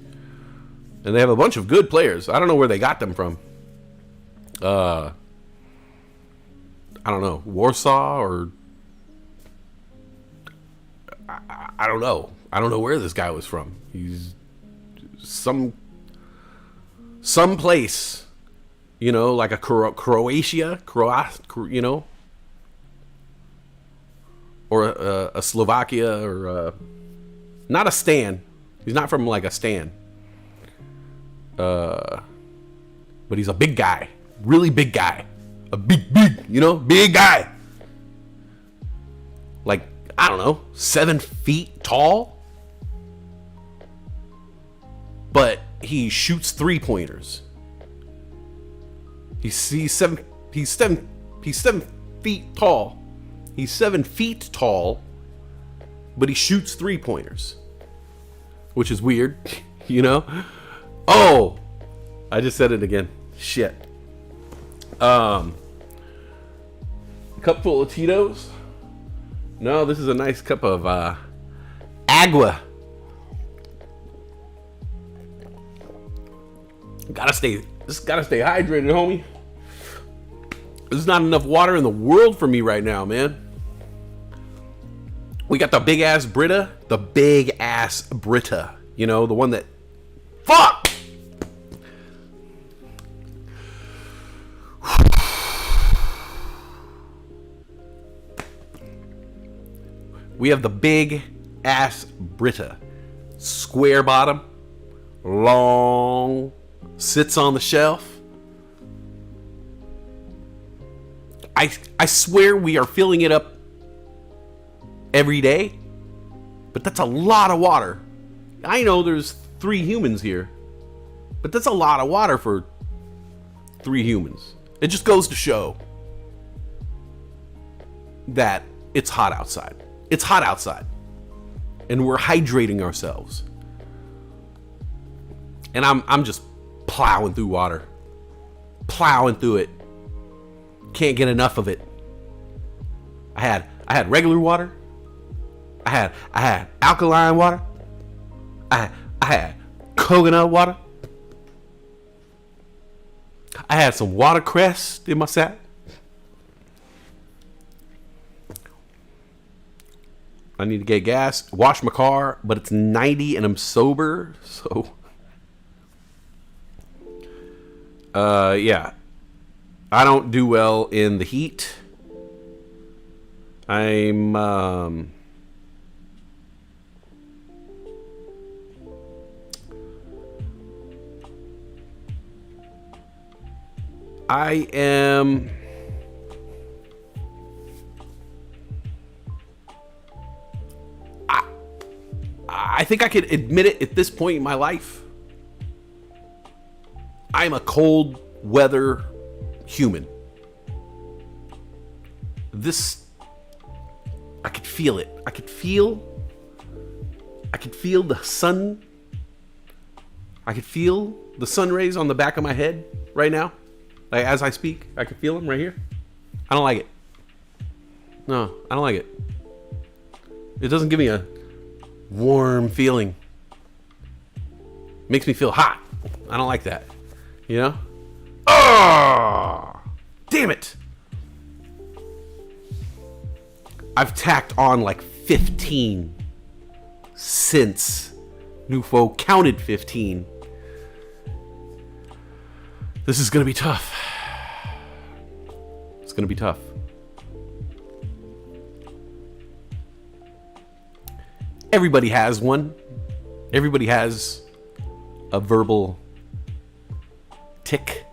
Speaker 1: And they have a bunch of good players. I don't know where they got them from. I don't know, Warsaw or I don't know. I don't know where this guy was from. He's some place, you know, like a Croatia, you know, or a Slovakia, or not a Stan. He's not from like a Stan. But he's a big guy, really big guy, a big, you know, big guy. Like, I don't know, 7 feet tall. But he shoots 3-pointers. He's 7 feet tall. He's 7 feet tall, but he shoots 3-pointers, which is weird, you know. Oh, I just said it again. Shit. Cup full of Tito's. No, this is a nice cup of agua. Gotta stay hydrated, homie. There's not enough water in the world for me right now, man. We got the big ass Brita. You know, the one that... Fuck! We have the big ass Brita. Square bottom. Long. Sits on the shelf. I swear we are filling it up every day. But that's a lot of water. I know there's 3 humans here. But that's a lot of water for 3 humans. It just goes to show that it's hot outside. It's hot outside. And we're hydrating ourselves. And I'm just plowing through water. Plowing through it. Can't get enough of it. I had regular water. I had alkaline water. I had coconut water. I had some watercress in my sack. I need to get gas, wash my car, but it's 90 and I'm sober, so yeah. I don't do well in the heat. I am I think I could admit it at this point in my life. I'm a cold weather human. I could feel it. I could feel the sun. I could feel the sun rays on the back of my head right now. Like, as I speak, I can feel them right here. I don't like it. No, I don't like it. It doesn't give me a warm feeling. Makes me feel hot. I don't like that. You know? Oh, damn it. I've tacked on like 15 since Nufo counted 15. This is going to be tough. It's going to be tough. Everybody has one. Everybody has a verbal tick.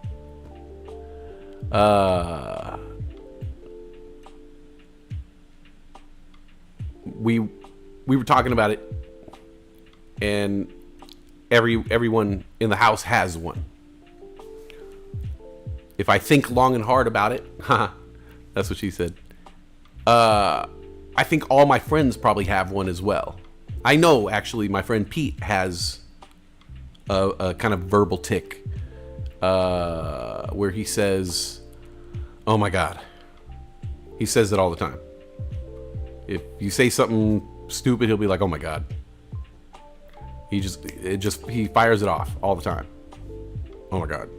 Speaker 1: We were talking about it, and everyone in the house has one. If I think long and hard about it, that's what she said. I think all my friends probably have one as well. I know, actually, my friend Pete has a kind of verbal tick. I where he says, "Oh my God." He says it all the time. If you say something stupid, he'll be like, "Oh my God." He fires it off all the time. Oh my God.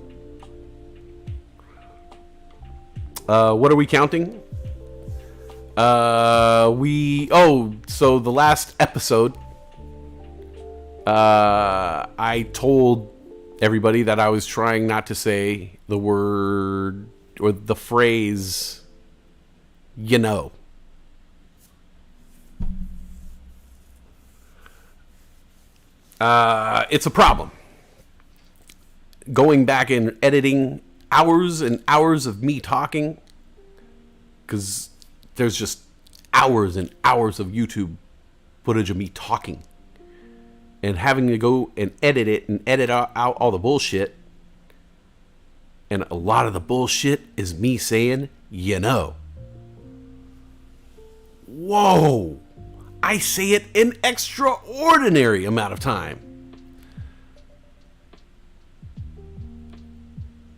Speaker 1: What are we counting? So the last episode, I told everybody that I was trying not to say the word or the phrase, you know. It's a problem. Going back and editing hours and hours of me talking, because there's just hours and hours of YouTube footage of me talking, and having to go and edit it and edit out all the bullshit. And a lot of the bullshit is me saying, you know. Whoa. I say it an extraordinary amount of time.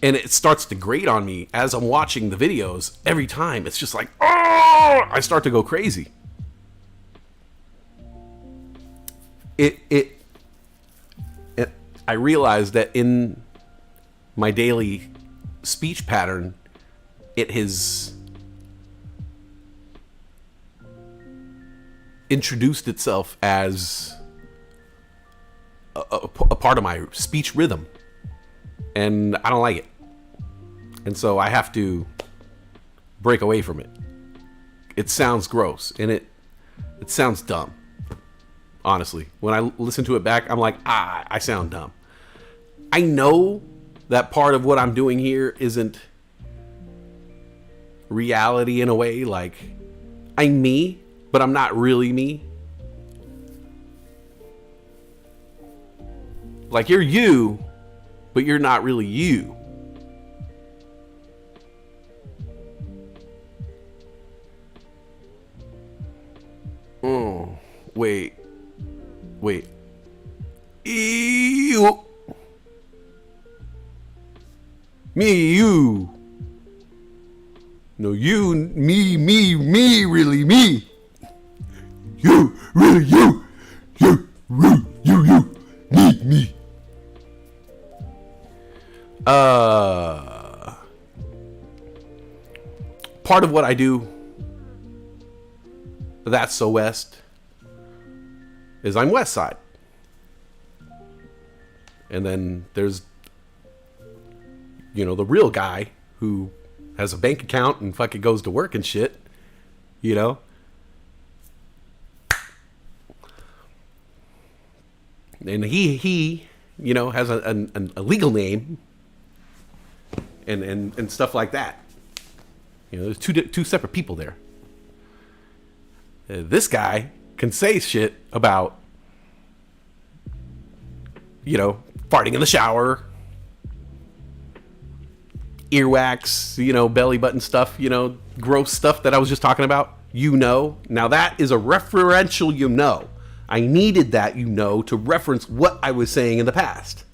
Speaker 1: And it starts to grate on me as I'm watching the videos every time. It's just like, oh, I start to go crazy. I realize that in my daily speech pattern, it has introduced itself as a part of my speech rhythm, and I don't like it, and so I have to break away from it. It sounds gross, and it sounds dumb. Honestly, when I listen to it back, I'm like, I sound dumb. I know that part of what I'm doing here isn't reality in a way. Like, I'm me, but I'm not really me. Like, you're you, but you're not really you. Wait. Ew. Me, you. No, you, me, really me. You, really you. You, really you, me. Part of what I do, that's so West, is I'm Westside. And then there's, the real guy who has a bank account and fucking goes to work and shit, And he has a legal name and stuff like that. There's two separate people there. This guy can say shit about, farting in the shower, earwax, belly button stuff, gross stuff that I was just talking about. Now that is a referential I needed that to reference what I was saying in the past.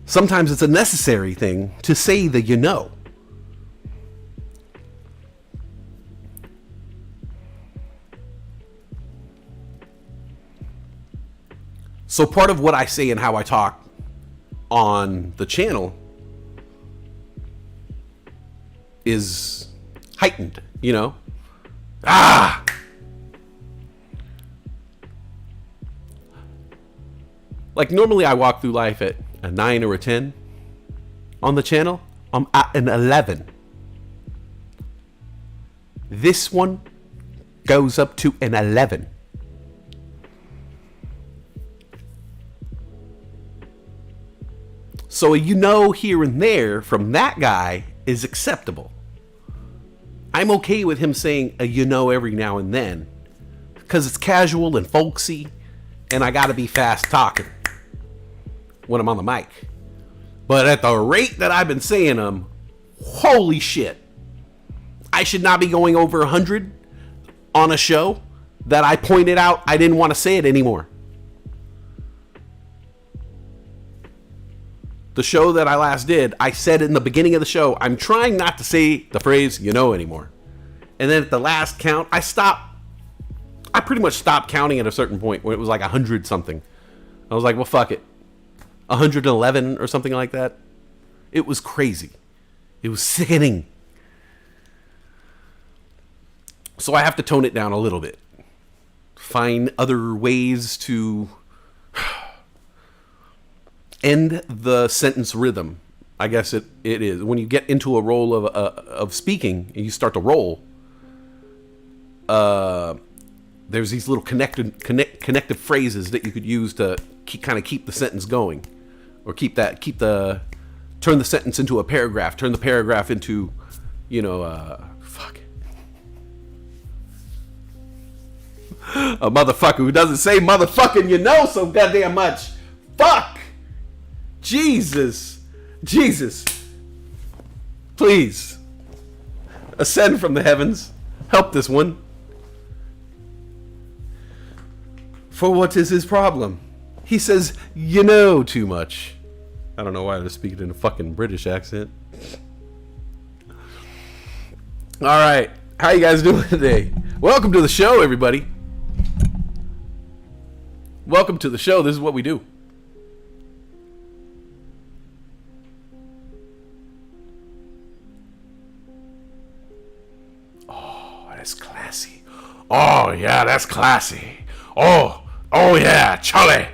Speaker 1: Sometimes it's a necessary thing to say the So part of what I say and how I talk on the channel is heightened, Like, normally I walk through life at a 9 or a 10. On the channel, I'm at an 11. This one goes up to an 11. So here and there from that guy is acceptable. I'm okay with him saying a every now and then, because it's casual and folksy, and I gotta be fast talking when I'm on the mic. But at the rate that I've been saying them, holy shit, I should not be going over 100 on a show that I pointed out I didn't want to say it anymore. the show that I last did, I said in the beginning of the show, I'm trying not to say the phrase "you know" anymore. And then at the last count, I pretty much stopped counting at a certain point when it was like 100 something. I was like, well, fuck it. 111 or something like that. It was crazy. It was sickening. So I have to tone it down a little bit. Find other ways to end the sentence rhythm. I guess it is. When you get into a role of speaking and you start to roll, there's these little connective phrases that you could use to keep the sentence going, or turn the sentence into a paragraph, turn the paragraph into, a motherfucker who doesn't say motherfucking so goddamn much. Fuck. Jesus. Please ascend from the heavens. Help this one. For what is his problem? He says, you know too much. I don't know why they're speaking in a fucking British accent. Alright, how you guys doing today? Welcome to the show, everybody. Welcome to the show. This is what we do. Oh, that's classy. Oh, yeah, that's classy. Oh yeah, Charlie,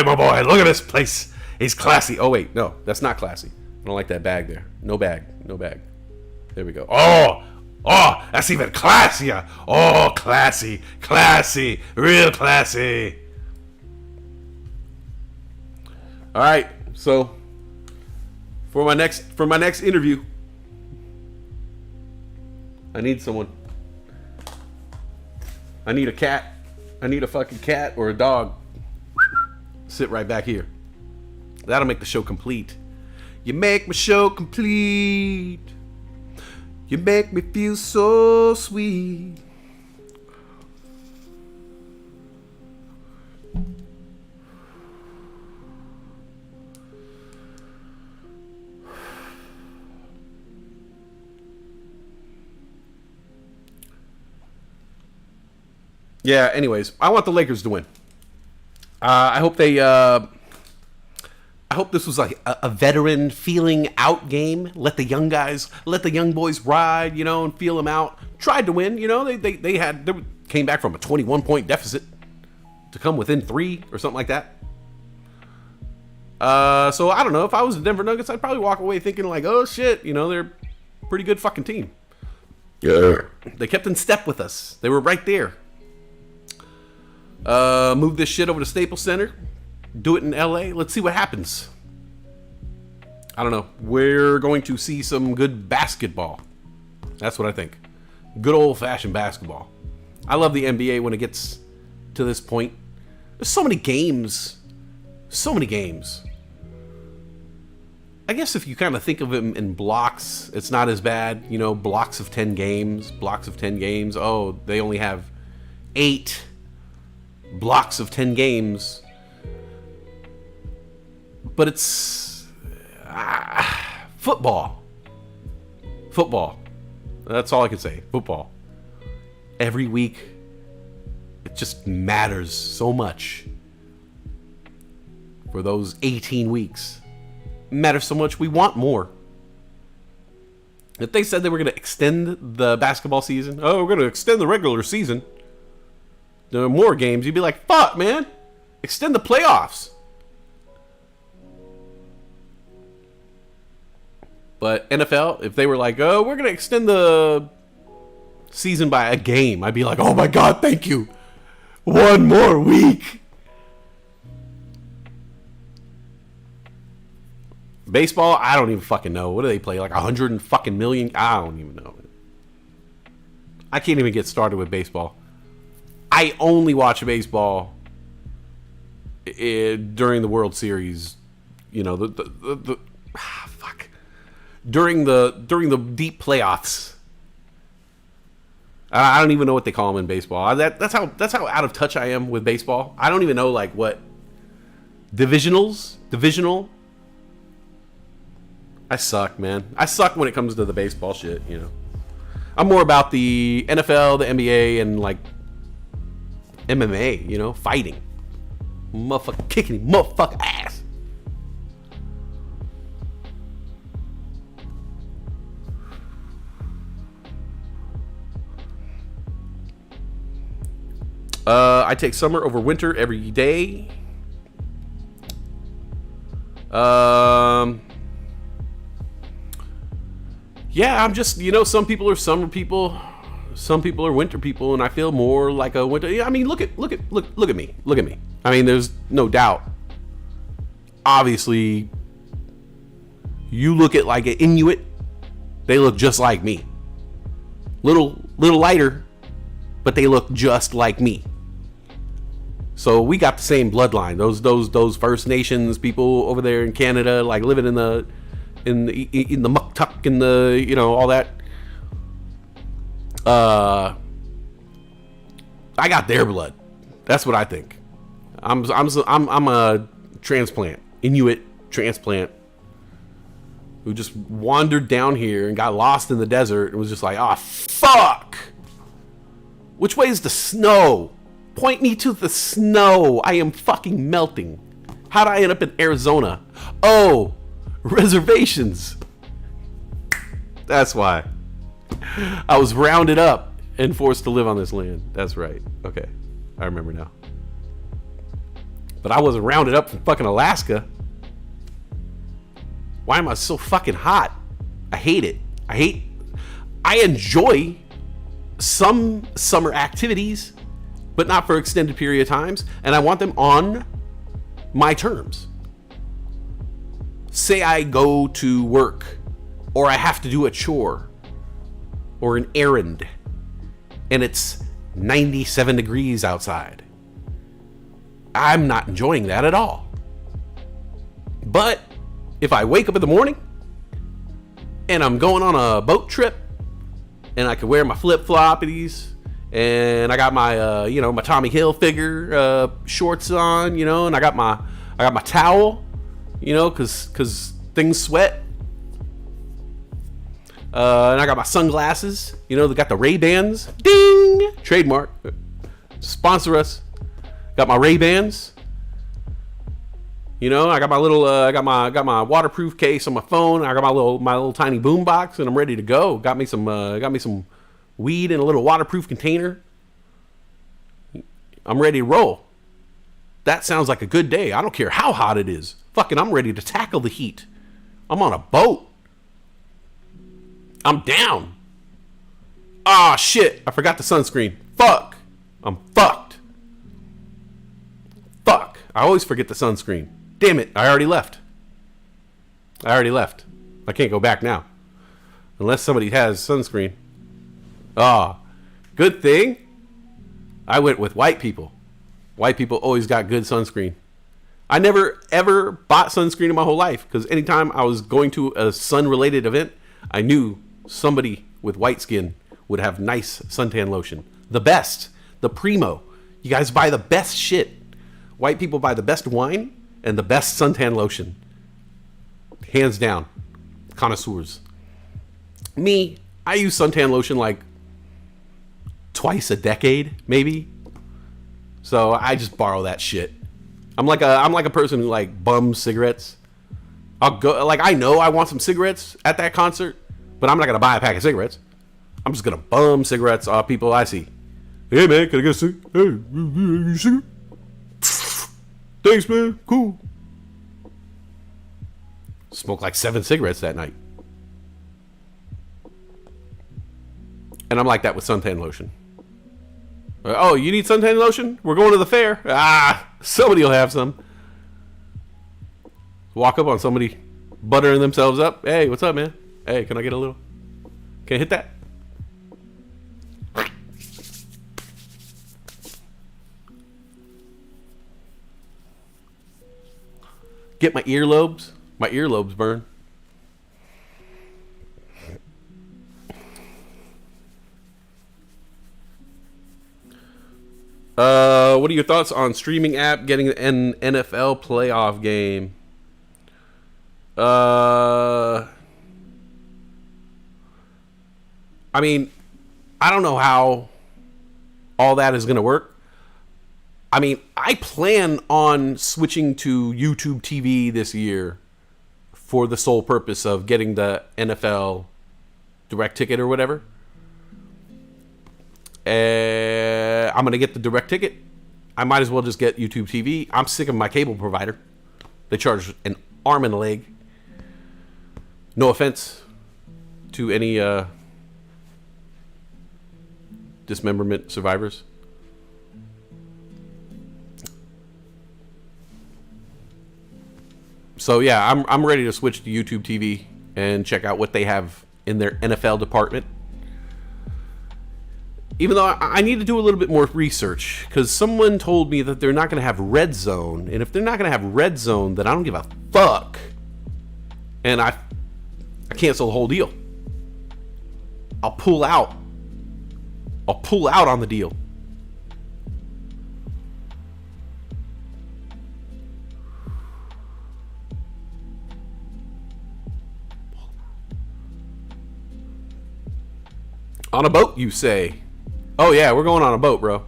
Speaker 1: my boy, look at this place. He's classy. Oh wait, no, that's not classy. I don't like that bag there. No bag. There we go. Oh, that's even classier. Oh, classy, real classy. All right, so for my next interview, I need someone. I need a cat. I need a fucking cat or a dog. Sit right back here. That'll make the show complete. You make my show complete. You make me feel so sweet. Yeah, anyways, I want the Lakers to win. I hope this was like a veteran feeling out game. Let the young boys ride, and feel them out. Tried to win, they came back from a 21-point deficit to come within 3 or something like that. So I don't know. If I was the Denver Nuggets, I'd probably walk away thinking like, oh shit, they're a pretty good fucking team. Yeah. They kept in step with us. They were right there. Move this shit over to Staples Center. Do it in LA. Let's see what happens. I don't know. We're going to see some good basketball. That's what I think. Good old-fashioned basketball. I love the NBA when it gets to this point. There's so many games. I guess if you kind of think of them in blocks, it's not as bad. Blocks of 10 games. Oh, they only have 8 blocks of 10 games. But it's football. That's all I can say. Football. Every week, it just matters so much. For those 18 weeks, it matters so much. We want more. If they said they were going to extend the basketball season, we're going to extend the regular season, there are more games, you'd be like, fuck, man, extend the playoffs. But NFL, if they were like, we're going to extend the season by a game, I'd be like, oh my God, thank you. One more week. Baseball, I don't even fucking know. What do they play? Like 100 fucking million? I don't even know. I can't even get started with baseball. I only watch baseball during the World Series. During the deep playoffs. I don't even know what they call them in baseball. That's how out of touch I am with baseball. I don't even know like what divisional. I suck, man. I suck when it comes to the baseball shit, you know. I'm more about the NFL, the NBA, and like MMA, you know, fighting. Motherfucker kicking motherfucker ass. I take summer over winter every day. Yeah, I'm just, you know, some people are summer people, some people are winter people, and I feel more like a winter. Yeah, I mean, look at me. I mean, there's no doubt. Obviously, you look at like an Inuit, they look just like me. Little lighter, but they look just like me. So we got the same bloodline. Those First Nations people over there in Canada, like living in the mucktuck, in the, you know, all that. I got their blood. That's what I think. I'm a transplant, Inuit transplant, who just wandered down here and got lost in the desert and was just like, ah, fuck. Which way is the snow? Point me to the snow. I am fucking melting. How'd I end up in Arizona? Oh, reservations. That's why. I was rounded up and forced to live on this land. That's right. Okay. I remember now. But I wasn't rounded up from fucking Alaska. Why am I so fucking hot? I hate it. I enjoy some summer activities, but not for extended period of times, and I want them on my terms. Say I go to work, or I have to do a chore, or an errand, and it's 97 degrees outside. I'm not enjoying that at all. But if I wake up in the morning, and I'm going on a boat trip, and I can wear my flip-floppies, and I got my, my Tommy Hilfiger shorts on, you know, and I got my towel, you know, cause things sweat. And I got my sunglasses, you know, they got the Ray-Bans. Ding! Trademark. Sponsor us. Got my Ray-Bans. You know, I got my little, got my waterproof case on my phone. I got my little tiny boom box, and I'm ready to go. Got me some weed in a little waterproof container. I'm ready to roll. That sounds like a good day. I don't care how hot it is. Fucking, I'm ready to tackle the heat. I'm on a boat. I'm down. Ah, shit. I forgot the sunscreen. Fuck. I'm fucked. Fuck. I always forget the sunscreen. Damn it. I already left. I can't go back now. Unless somebody has sunscreen. Ah, good thing I went with white people. White people always got good sunscreen. I never ever bought sunscreen in my whole life, because anytime I was going to a sun-related event, I knew somebody with white skin would have nice suntan lotion. The best. The primo. You guys buy the best shit. White people buy the best wine and the best suntan lotion. Hands down. Connoisseurs. Me, I use suntan lotion like twice a decade, maybe. So I just borrow that shit. I'm like a person who like bums cigarettes. I'll go, like, I know I want some cigarettes at that concert, but I'm not gonna buy a pack of cigarettes. I'm just gonna bum cigarettes off people I see. Hey man, can I get a cigarette? Hey, you cigarette? Thanks, man. Cool. Smoked like 7 cigarettes that night. And I'm like that with suntan lotion. Oh, you need suntan lotion? We're going to the fair. Ah, somebody will have some. Walk up on somebody buttering themselves up. Hey, what's up, man? Hey, can I get a little? Can I hit that? Get my earlobes. My earlobes burn. What are your thoughts on streaming app getting an NFL playoff game? I mean, I don't know how all that is going to work. I mean, I plan on switching to YouTube TV this year for the sole purpose of getting the NFL direct ticket or whatever. I'm going to get the direct ticket. I might as well just get YouTube TV. I'm sick of my cable provider. They charge an arm and a leg. No offense to any dismemberment survivors. So yeah, I'm ready to switch to YouTube TV and check out what they have in their NFL department. Even though I need to do a little bit more research, because someone told me that they're not going to have Red Zone, and if they're not going to have Red Zone, then I don't give a fuck. And I cancel the whole deal. I'll pull out. I'll pull out on the deal. On a boat, you say? Oh yeah, we're going on a boat, bro.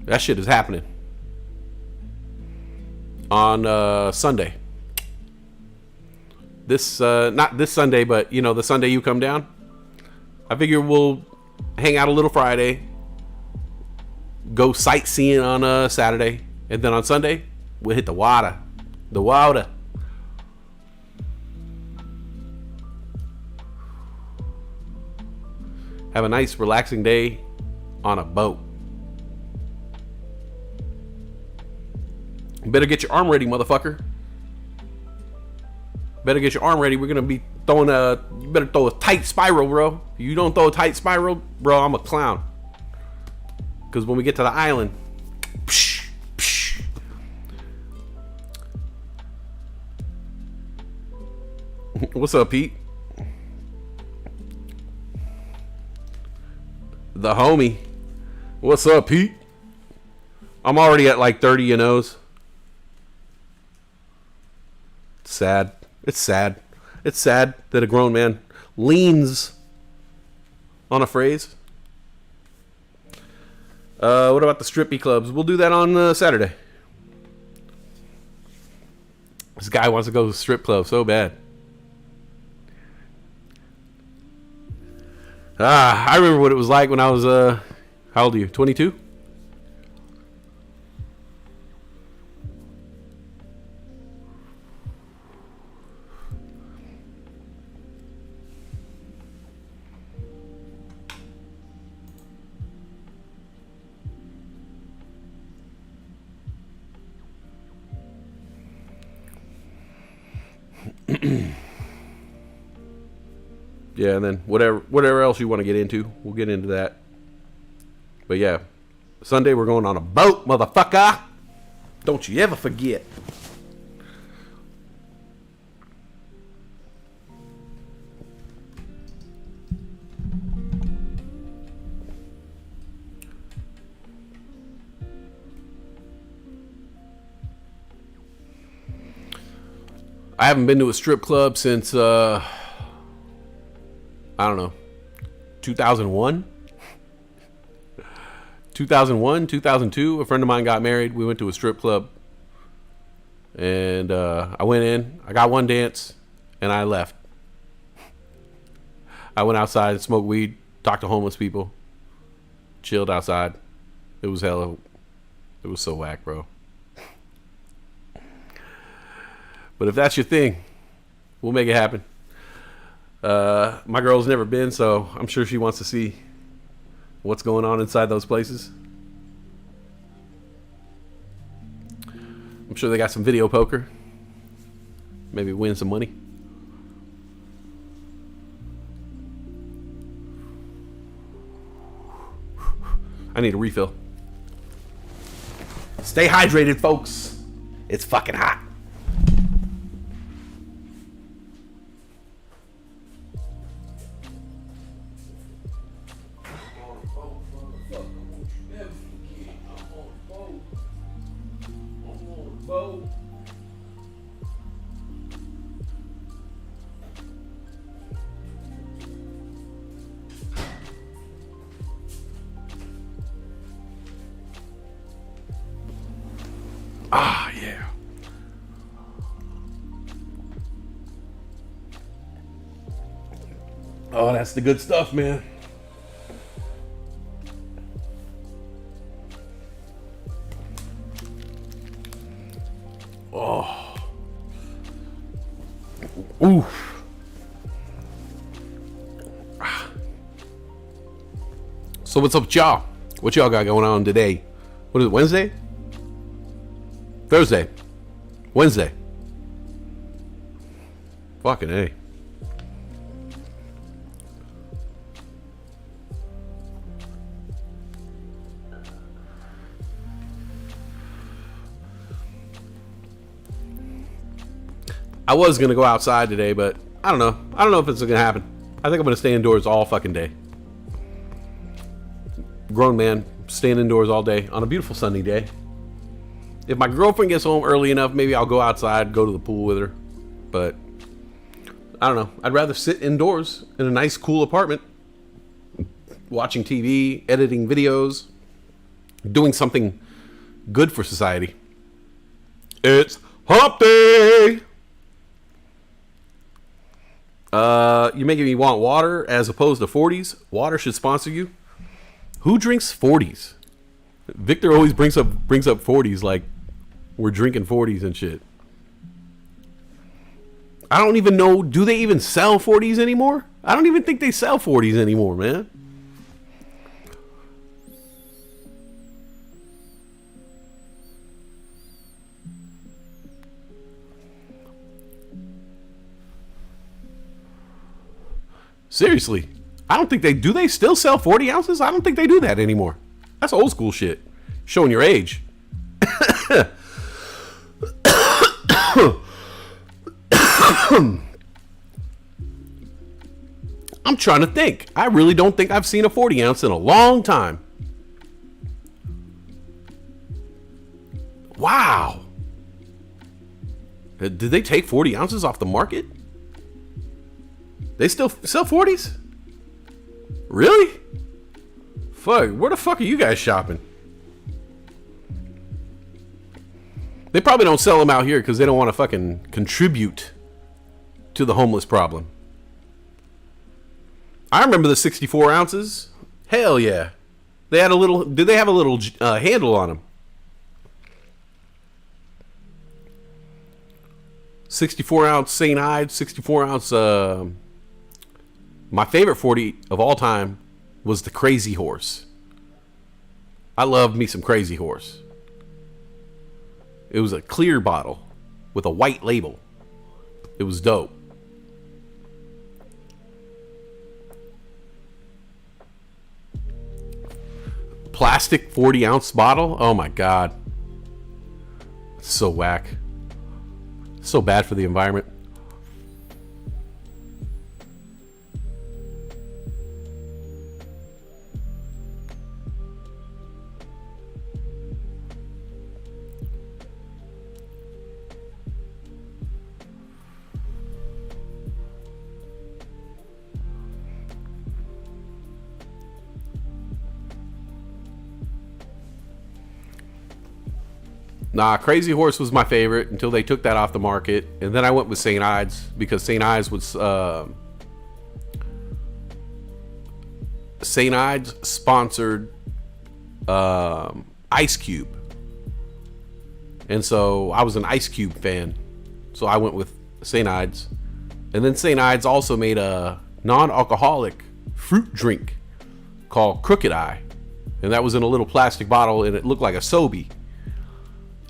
Speaker 1: That shit is happening. On Sunday. This not this Sunday, but you know, the Sunday you come down. I figure we'll hang out a little Friday, go sightseeing on Saturday, and then on Sunday we'll hit the water. The water. Have a nice relaxing day on a boat. Better get your arm ready, motherfucker. Better get your arm ready. We're gonna be throwing you better throw a tight spiral, bro. If you don't throw a tight spiral, bro, I'm a clown. Because when we get to the island, psh, psh. What's up, Pete? The homie. What's up, Pete? I'm already at like 30 O's. Sad. It's sad. It's sad that a grown man leans on a phrase. What about the strippy clubs? We'll do that on Saturday. This guy wants to go to the strip club so bad. I remember what it was like when I was, how old are you? 22? Yeah, and then whatever else you want to get into, we'll get into that. But yeah, Sunday we're going on a boat, motherfucker. Don't you ever forget. I haven't been to a strip club since I don't know, 2001, 2002. A friend of mine got married. We went to a strip club, and I went in. I got one dance, and I left. I went outside and smoked weed, talked to homeless people, chilled outside. It was hella. It was so whack, bro. But if that's your thing, we'll make it happen. My girl's never been, so I'm sure she wants to see what's going on inside those places. I'm sure they got some video poker. Maybe win some money. I need a refill. Stay hydrated, folks. It's fucking hot. Ah, yeah. Oh, that's the good stuff, man. Oh. Oof. So what's up with y'all? What y'all got going on today? What is it, Wednesday? Thursday. Wednesday. Fucking A. I was going to go outside today, but I don't know. I don't know if it's going to happen. I think I'm going to stay indoors all fucking day. Grown man, staying indoors all day on a beautiful sunny day. If my girlfriend gets home early enough, maybe I'll go outside, go to the pool with her. But I don't know. I'd rather sit indoors in a nice, cool apartment, watching TV, editing videos, doing something good for society. It's hump day! You're making me want water as opposed to 40s. Water should sponsor you. Who drinks 40s? Victor always brings up 40s like we're drinking 40s and shit. I don't even know. Do they even sell 40s anymore? I don't even think they sell 40s anymore, man. Seriously, I don't think they do. They still sell 40 ounces? I don't think they do that anymore. That's old school shit. Showing your age. I'm trying to think. I really don't think I've seen a 40 ounce in a long time. Wow. Did they take 40 ounces off the market? They still sell 40s? Really? Fuck, where the fuck are you guys shopping? They probably don't sell them out here because they don't want to fucking contribute to the homeless problem. I remember the 64 ounces. Hell yeah. They had a little, did they have a little handle on them? 64 ounce St. Ives, 64 ounce, my favorite 40 of all time was the Crazy Horse. I loved me some Crazy Horse. It was a clear bottle with a white label. It was dope. Plastic 40 ounce bottle? Oh my God. It's so whack. So bad for the environment. Nah, Crazy Horse was my favorite until they took that off the market. And then I went with St. Ives because St. Ives was... St. Ives sponsored Ice Cube. And so I was an Ice Cube fan. So I went with St. Ives. And then St. Ives also made a non-alcoholic fruit drink called Crooked Eye. And that was in a little plastic bottle and it looked like a Sobe.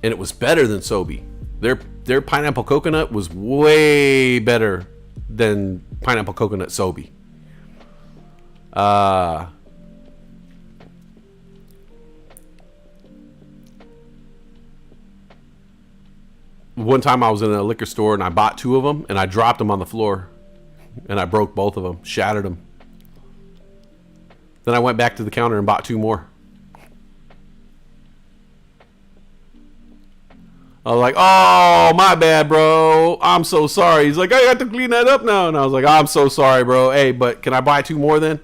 Speaker 1: And it was better than Sobe. Their pineapple coconut was way better than pineapple coconut Sobe. One time I was in a liquor store and I bought 2 of them and I dropped them on the floor and I broke both of them, shattered them. Then I went back to the counter and bought 2 more. I was like, oh, my bad, bro. I'm so sorry. He's like, I got to clean that up now. And I was like, I'm so sorry, bro. Hey, but can I buy 2 more then?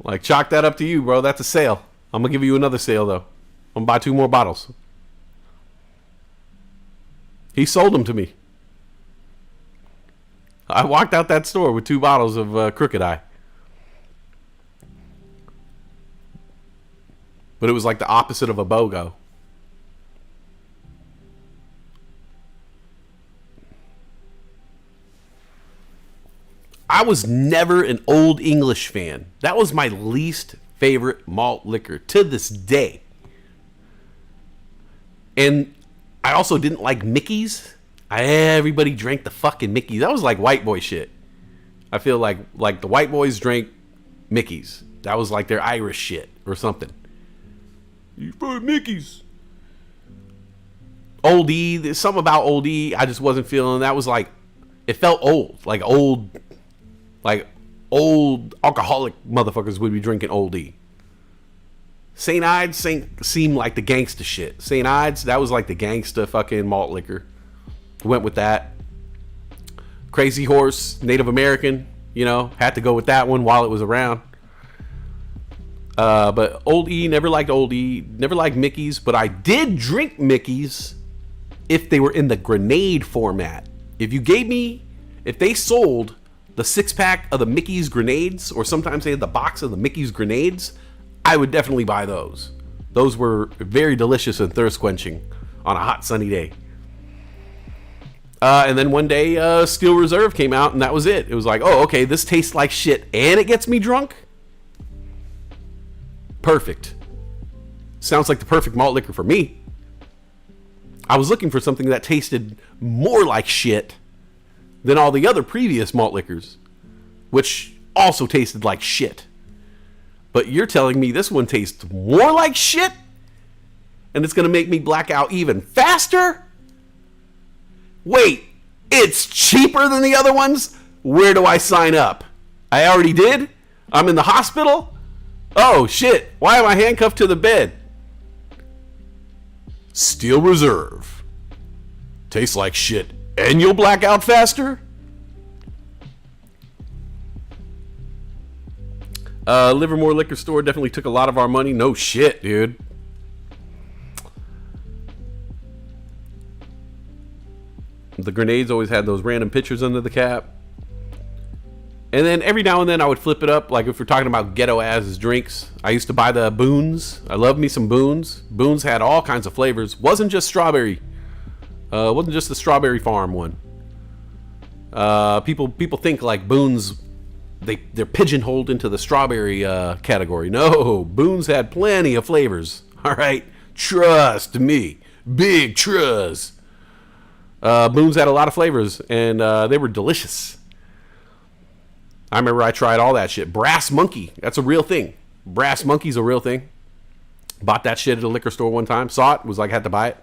Speaker 1: Like, chalk that up to you, bro. That's a sale. I'm going to give you another sale, though. I'm going to buy 2 more bottles. He sold them to me. I walked out that store with 2 bottles of Crooked Eye. But it was like the opposite of a BOGO. I was never an Old English fan. That was my least favorite malt liquor to this day. And I also didn't like Mickey's. Everybody drank the fucking Mickey's. That was like white boy shit. I feel like the white boys drank Mickey's. That was like their Irish shit or something. You put Mickey's. Old E, there's something about Old E I just wasn't feeling. That was like, it felt old. Like old alcoholic motherfuckers would be drinking Old E. St. Ides seemed like the gangsta shit. St. Ides, that was like the gangsta fucking malt liquor. Went with that. Crazy Horse, Native American, had to go with that one while it was around. But Old E, never liked Old E, never liked Mickey's, but I did drink Mickey's if they were in the grenade format. If they sold the 6-pack of the Mickey's grenades, or sometimes they had the box of the Mickey's grenades, I would definitely buy those. Those were very delicious and thirst quenching on a hot sunny day. And then one day, Steel Reserve came out, and that was it. It was like, oh, okay, this tastes like shit, and it gets me drunk? Perfect. Sounds like the perfect malt liquor for me. I was looking for something that tasted more like shit than all the other previous malt liquors, which also tasted like shit. But you're telling me this one tastes more like shit? And it's going to make me black out even faster? Wait, it's cheaper than the other ones? Where do I sign up? I already did? I'm in the hospital? Oh, shit. Why am I handcuffed to the bed? Steel Reserve. Tastes like shit. And you'll black out faster? Livermore Liquor Store definitely took a lot of our money. No shit, dude. The grenades always had those random pictures under the cap. And then every now and then I would flip it up. Like if we're talking about ghetto ass drinks, I used to buy the Boones. I love me some Boones. Boones had all kinds of flavors. Wasn't just strawberry. Wasn't just the Strawberry Farm one. People think like Boones, they're pigeonholed into the strawberry category. No, Boones had plenty of flavors. All right, trust me, big trust. Boones had a lot of flavors, and they were delicious. I remember I tried all that shit. Brass Monkey, that's a real thing. Brass Monkey's a real thing. Bought that shit at a liquor store one time. Saw it, was like, had to buy it.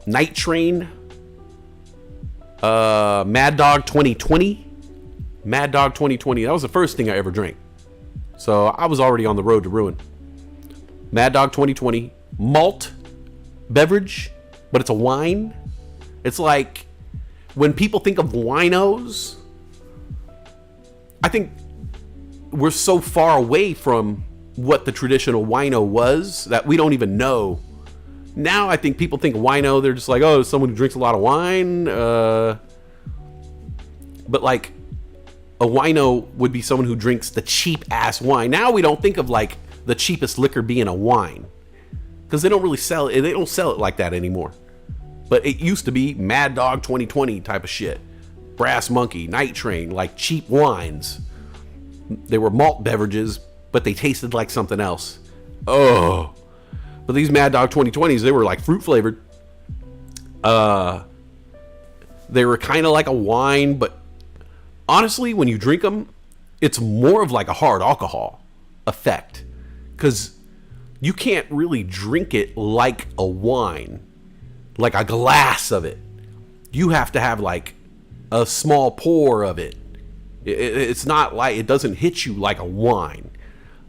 Speaker 1: Night Train. Mad Dog 2020. Mad Dog 2020. That was the first thing I ever drank. So I was already on the road to ruin. Mad Dog 2020. Malt beverage, but it's a wine. It's like when people think of winos, I think we're so far away from what the traditional wino was that we don't even know. Now I think people think wino, they're just like, oh, someone who drinks a lot of wine. But like a wino would be someone who drinks the cheap ass wine. Now we don't think of like the cheapest liquor being a wine, because they don't really sell it. They don't sell it like that anymore. But it used to be Mad Dog 2020 type of shit. Brass Monkey, Night Train, like cheap wines. They were malt beverages, but they tasted like something else. Oh. But these Mad Dog 2020s, they were like fruit flavored. They were kind of like a wine, but honestly, when you drink them, it's more of like a hard alcohol effect. Because you can't really drink it like a wine, like a glass of it. You have to have like a small pour of it. It's not like, it doesn't hit you like a wine.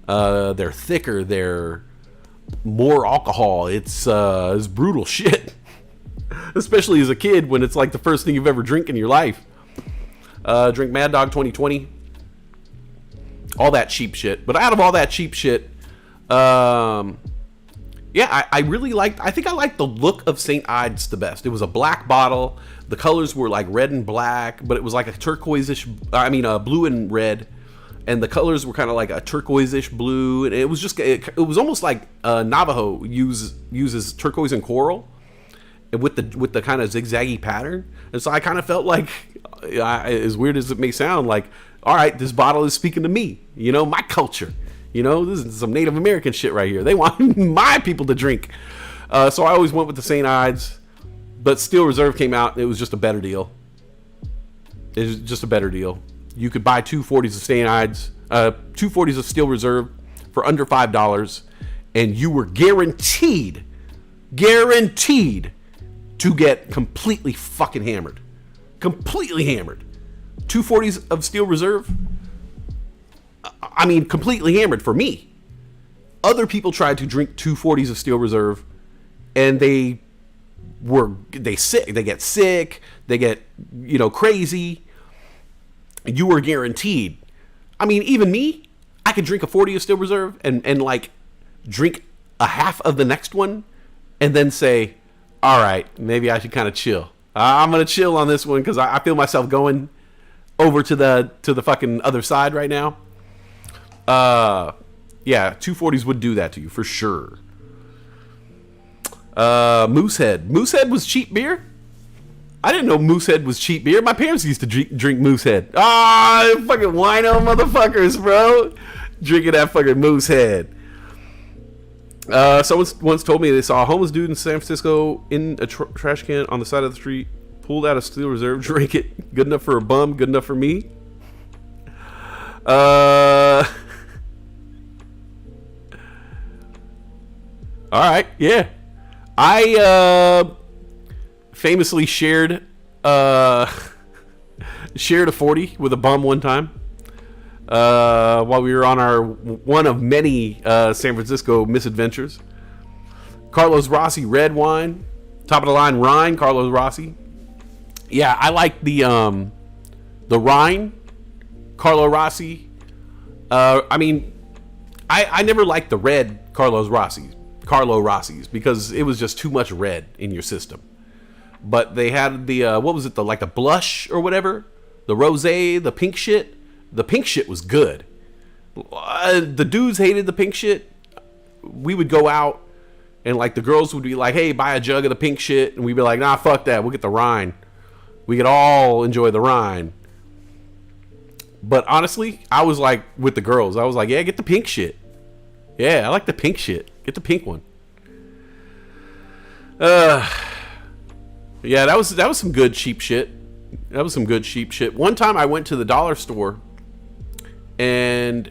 Speaker 1: They're thicker, they're more alcohol. It's brutal shit. Especially as a kid when it's like the first thing you've ever drank in your life. Drink Mad Dog 2020. all that cheap shit. But out of all that cheap shit, yeah, I really liked, I think I liked the look of St. Ides the best. It was a black bottle. The colors were like red and black, but it was like a turquoise-ish, blue and red. And the colors were kind of like a turquoise-ish blue. And it was just, it was almost like Navajo uses turquoise and coral with the kind of zigzaggy pattern. And so I kind of felt like, as weird as it may sound, like, all right, this bottle is speaking to me, you know, my culture. You know, this is some Native American shit right here. They want my people to drink. So I always went with the St. Ides. But Steel Reserve came out, and it was just a better deal. It was just a better deal. You could buy 240s of St. Ides, 240s of Steel Reserve for under $5, and you were guaranteed to get completely fucking hammered. Completely hammered. 240s of Steel Reserve, I mean, completely hammered for me. Other people tried to drink 240s of Steel Reserve, and they get sick, they get, you know, crazy. You were guaranteed. I mean, even me, I could drink a 40 of Steel Reserve and like drink a half of the next one, and then say, all right, maybe I should kind of chill. I'm gonna chill on this one because I feel myself going over to the fucking other side right now. Yeah, 240s would do that to you for sure. Moosehead. Moosehead was cheap beer? I didn't know Moosehead was cheap beer. My parents used to drink Moosehead. Fucking wino motherfuckers, bro. Drinking that fucking Moosehead. Someone once told me they saw a homeless dude in San Francisco in a trash can on the side of the street, pulled out a Steel Reserve, drank it. Good enough for a bum, good enough for me. All right, yeah. I famously shared a 40 with a bum one time while we were on our one of many San Francisco misadventures. Carlos Rossi red wine, top of the line Rhine, Carlos Rossi. Yeah, I like the Rhine, Carlo Rossi. I mean, I never liked the red Carlo Rossi's because it was just too much red in your system. But they had the what was it, the blush or whatever, the rosé, the pink shit. The pink shit was good. The dudes hated the pink shit. We would go out and like the girls would be like, hey, buy a jug of the pink shit, and we'd be like, nah, fuck that, we'll get the Rhine. We could all enjoy the Rhine. But honestly, I was like with the girls, I was like, yeah, get the pink shit. Yeah, I like the pink shit. Get the pink one. Yeah, that was some good cheap shit. That was some good cheap shit. One time I went to the dollar store and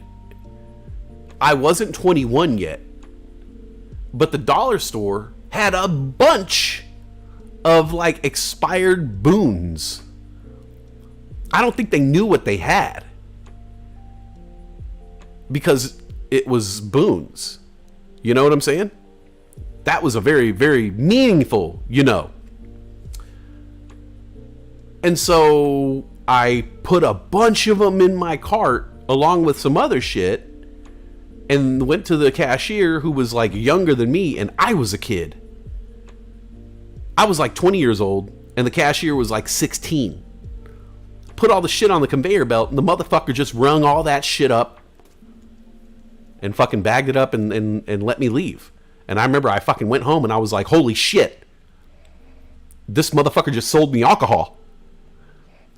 Speaker 1: I wasn't 21 yet. But the dollar store had a bunch of like expired boons. I don't think they knew what they had. Because it was boons. You know what I'm saying? That was a very, very meaningful, you know. And so I put a bunch of them in my cart along with some other shit and went to the cashier who was like younger than me, and I was a kid. I was like 20 years old and the cashier was like 16. Put all the shit on the conveyor belt and the motherfucker just rung all that shit up and fucking bagged it up and let me leave. And I remember I fucking went home and I was like, holy shit, this motherfucker just sold me alcohol.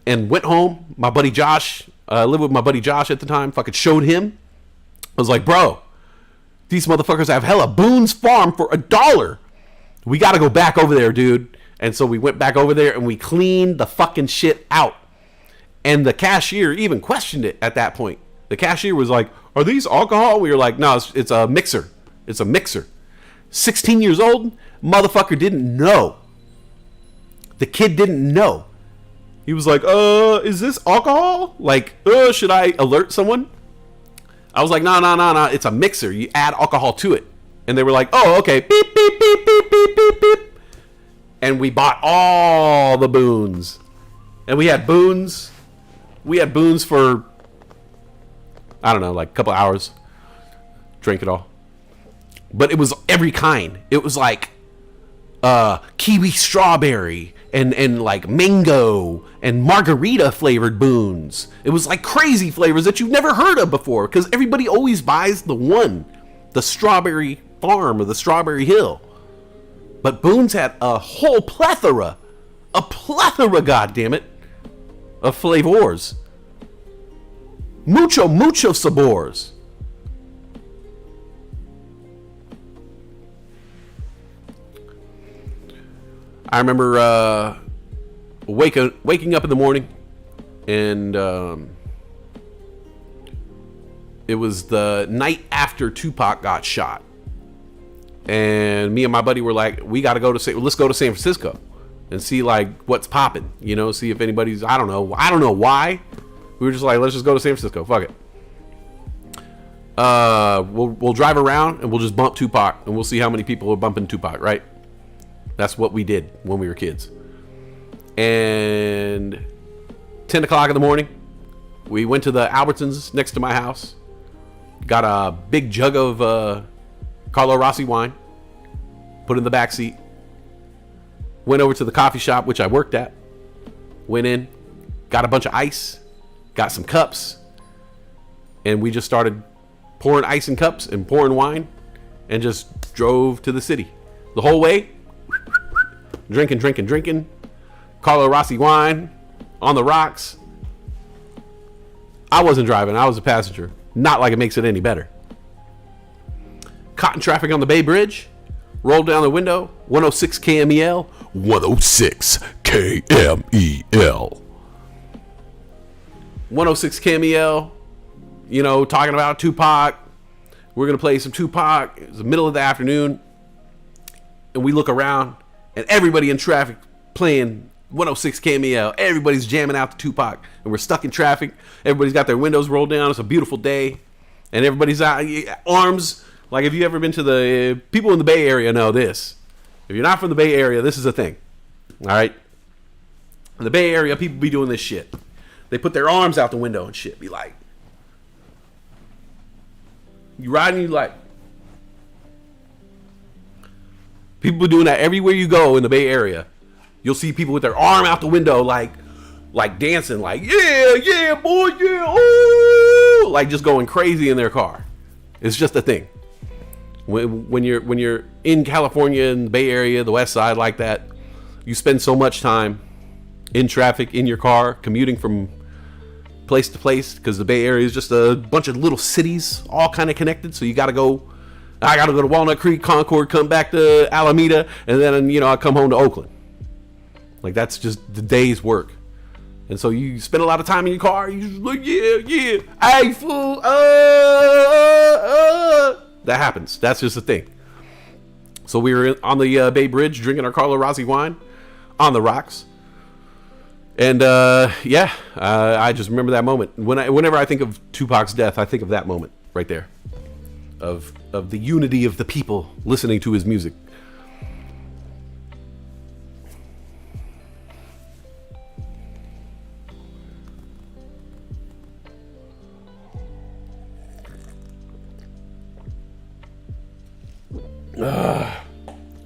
Speaker 1: And went home, my buddy Josh, lived with my buddy Josh at the time, fucking showed him. I was like, bro, these motherfuckers have hella Boone's Farm for $1. We gotta go back over there, dude. And so we went back over there and we cleaned the fucking shit out. And the cashier even questioned it at that point. The cashier was like, are these alcohol? We were like, no, it's a mixer. It's a mixer. 16 years old, motherfucker didn't know. The kid didn't know. He was like, is this alcohol? Like, should I alert someone? I was like, no, it's a mixer. You add alcohol to it. And they were like, oh, okay. Beep, beep, beep, beep, beep, beep, beep. And we bought all the boons. And we had boons. We had boons for I don't know, like a couple hours. Drank it all. But it was every kind. It was like kiwi strawberry and like mango and margarita flavored boons. It was like crazy flavors that you've never heard of before, because everybody always buys the strawberry farm or the strawberry hill. But Boone's had a whole plethora, goddammit, of flavors. Mucho sabors. I remember waking up in the morning, and it was the night after Tupac got shot. And me and my buddy were like, let's go to San Francisco and see like what's popping, see if anybody's, I don't know why. We were just like, let's just go to San Francisco. Fuck it. We'll drive around and we'll just bump Tupac and we'll see how many people are bumping Tupac, right? That's what we did when we were kids. And 10 o'clock in the morning, we went to the Albertsons next to my house, got a big jug of Carlo Rossi wine, put in the back seat, went over to the coffee shop, which I worked at, went in, got a bunch of ice, got some cups, and we just started pouring ice in cups and pouring wine and just drove to the city. The whole way, drinking, Carlo Rossi wine on the rocks. I wasn't driving, I was a passenger. Not like it makes it any better. Caught in traffic on the Bay Bridge, rolled down the window, 106 KMEL, 106 KMEL. 106 KMEL, talking about Tupac. We're going to play some Tupac. It was the middle of the afternoon. And we look around, and everybody in traffic playing 106 KMEL. Everybody's jamming out to Tupac. And we're stuck in traffic. Everybody's got their windows rolled down. It's a beautiful day. And everybody's out, arms. Like, if you ever been to the... People in the Bay Area know this. If you're not from the Bay Area, this is a thing. All right? In the Bay Area, people be doing this shit. They put their arms out the window and shit. Be like... You riding, you like... People doing that everywhere you go in the Bay Area. You'll see people with their arm out the window, like dancing, like, yeah, boy, yeah, ooh! Like just going crazy in their car. It's just a thing. When you're in California, in the Bay Area, the West Side, like that, you spend so much time in traffic, in your car, commuting from place to place, because the Bay Area is just a bunch of little cities, all kind of connected. So I gotta go to Walnut Creek, Concord, come back to Alameda, and then I come home to Oakland. Like, that's just the day's work. And so you spend a lot of time in your car. You just like, yeah, hey, fool, That happens. That's just a thing. So we were on the Bay Bridge drinking our Carlo Rossi wine on the rocks. And I just remember that moment. Whenever I think of Tupac's death, I think of that moment right there. Of the unity of the people listening to his music.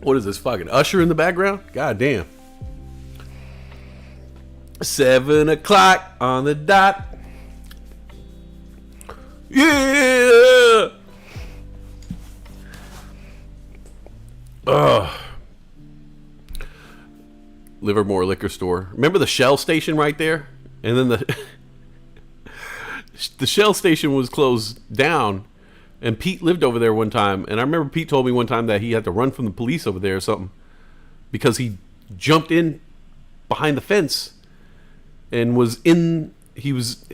Speaker 1: What is this, fucking Usher in the background? God damn. 7 o'clock on the dot. Yeah. Livermore Liquor Store. Remember the Shell station right there? And then the Shell station was closed down. And Pete lived over there one time. And I remember Pete told me one time that he had to run from the police over there or something. Because he jumped in behind the fence. And he was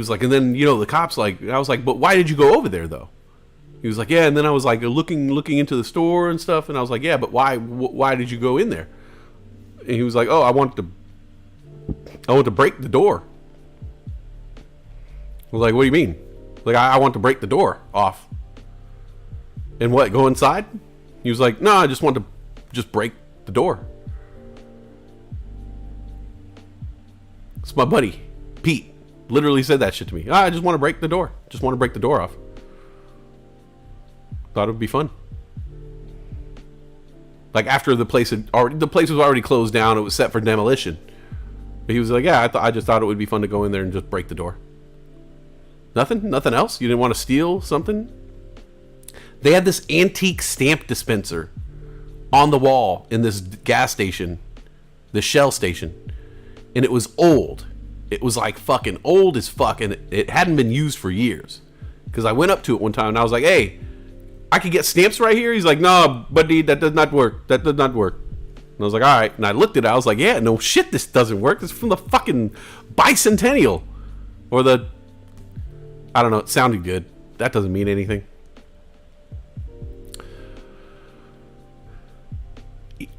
Speaker 1: like, and then, the cops like, I was like, but why did you go over there though? He was like, yeah. And then I was like looking into the store and stuff. And I was like, yeah, but why did you go in there? And he was like, oh, I want to break the door. I was like, what do you mean? Like, I want to break the door off. And what, go inside? He was like, no, I just want to just break the door. It's my buddy, Pete. Literally said that shit to me. I just want to break the door. Just want to break the door off. Thought it would be fun. Like after the place was already closed down. It was set for demolition. But he was like, yeah, I just thought it would be fun to go in there and just break the door. Nothing else? You didn't want to steal something? They had this antique stamp dispenser on the wall in this gas station, the Shell station. And it was old. It was like fucking old as fuck, and it hadn't been used for years. Because I went up to it one time and I was like, hey, I could get stamps right here? He's like, no, buddy, that does not work. That does not work. And I was like, all right. And I looked at it. I was like, yeah, no shit, this doesn't work. This is from the fucking bicentennial. Or the, I don't know, it sounded good. That doesn't mean anything.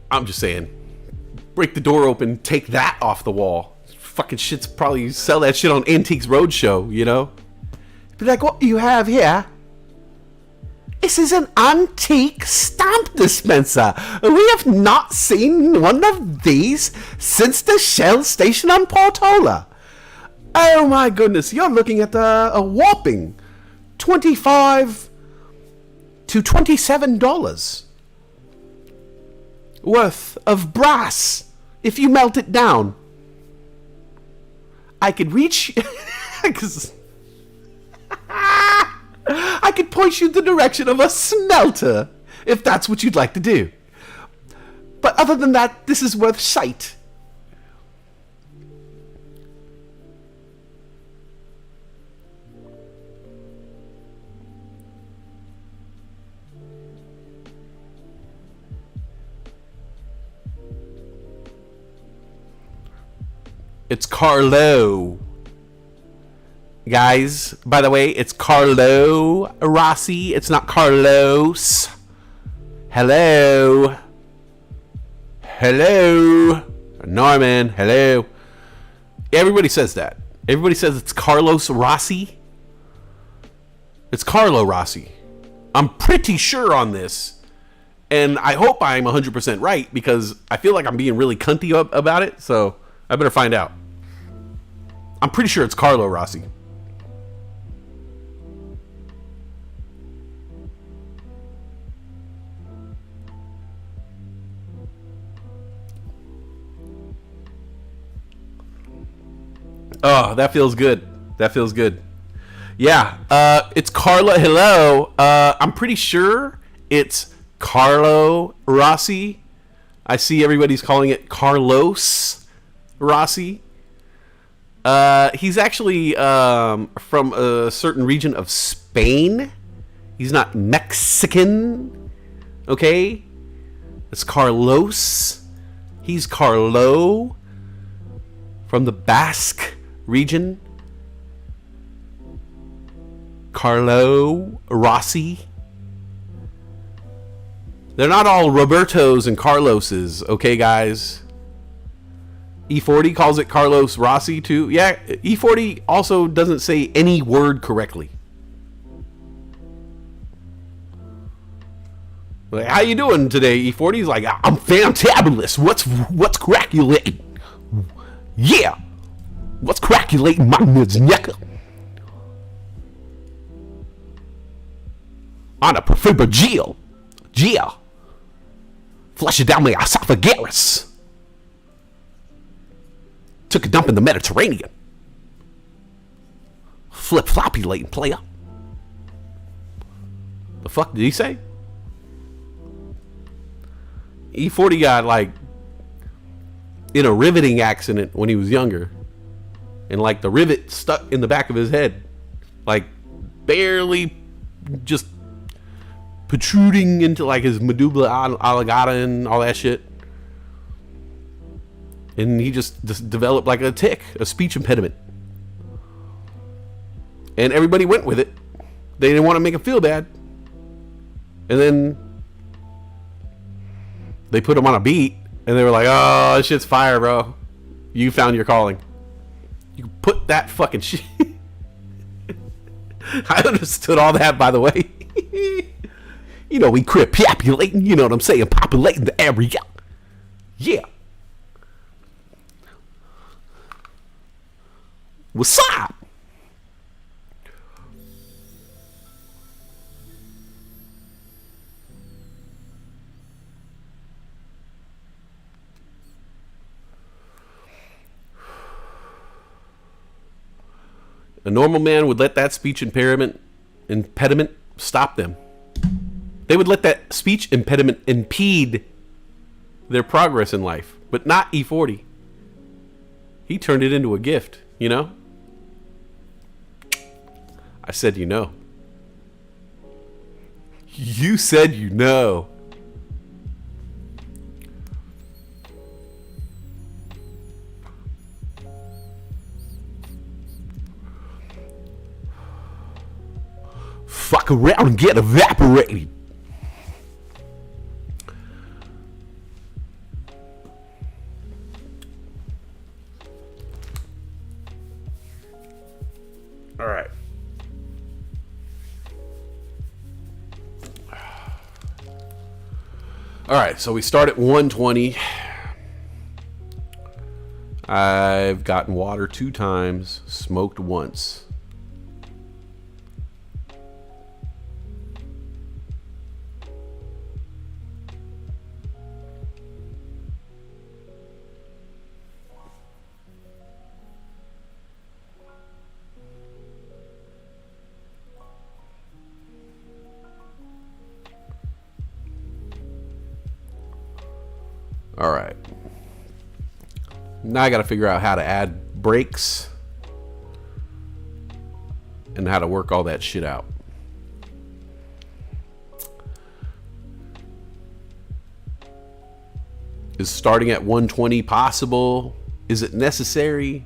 Speaker 1: I'm just saying, break the door open, take that off the wall. Fucking shit's probably sell that shit on Antiques Roadshow, you know? Be like, what you have here? This is an antique stamp dispenser. We have not seen one of these since the Shell station on Portola. Oh my goodness, you're looking at a whopping $25 to $27 worth of brass if you melt it down. I could reach I could point you in the direction of a smelter if that's what you'd like to do. But other than that, this is worth sight. It's Carlo. Guys, by the way, it's Carlo Rossi. It's not Carlos. Hello. Hello. Norman, hello. Everybody says that. Everybody says it's Carlos Rossi. It's Carlo Rossi. I'm pretty sure on this. And I hope I'm 100% right because I feel like I'm being really cunty about it. So I better find out. I'm pretty sure it's Carlo Rossi. Oh, that feels good. That feels good. Yeah, it's Carla. Hello. I'm pretty sure it's Carlo Rossi. I see everybody's calling it Carlos Rossi. He's actually from a certain region of Spain. He's not Mexican. Okay? It's Carlos. He's Carlo from the Basque region. Carlo Rossi. They're not all Robertos and Carloses, okay, guys? E40 calls it Carlos Rossi too. Yeah, E40 also doesn't say any word correctly. Like, how you doing today, E40? He's like, I'm fantabulous. What's craculating? Yeah. What's craculating my nigga? On a profibrogeal. Yeah. Flush it down my esophagus. Took a dump in the Mediterranean. Flip-floppy latent player. The fuck did he say? E40 got like in a riveting accident when he was younger. And like the rivet stuck in the back of his head. Like barely just protruding into like his medulla oblongata and all that shit. And he just developed like a tic, a speech impediment. And everybody went with it. They didn't want to make him feel bad. And then they put him on a beat. And they were like, oh, this shit's fire, bro. You found your calling. You put that fucking shit. I understood all that, by the way. You know, we crepapulating. You know what I'm saying? Populating the area. Yeah. What's up? A normal man would let that speech impediment stop them. They would let that speech impediment impede their progress in life, but not E40. He turned it into a gift, you know? I said you know. You said you know. Fuck around and get evaporated. All right. All right, so we start at 120. I've gotten water 2 times, smoked once. All right. Now I got to figure out how to add brakes and how to work all that shit out. Is starting at 120 possible? Is it necessary?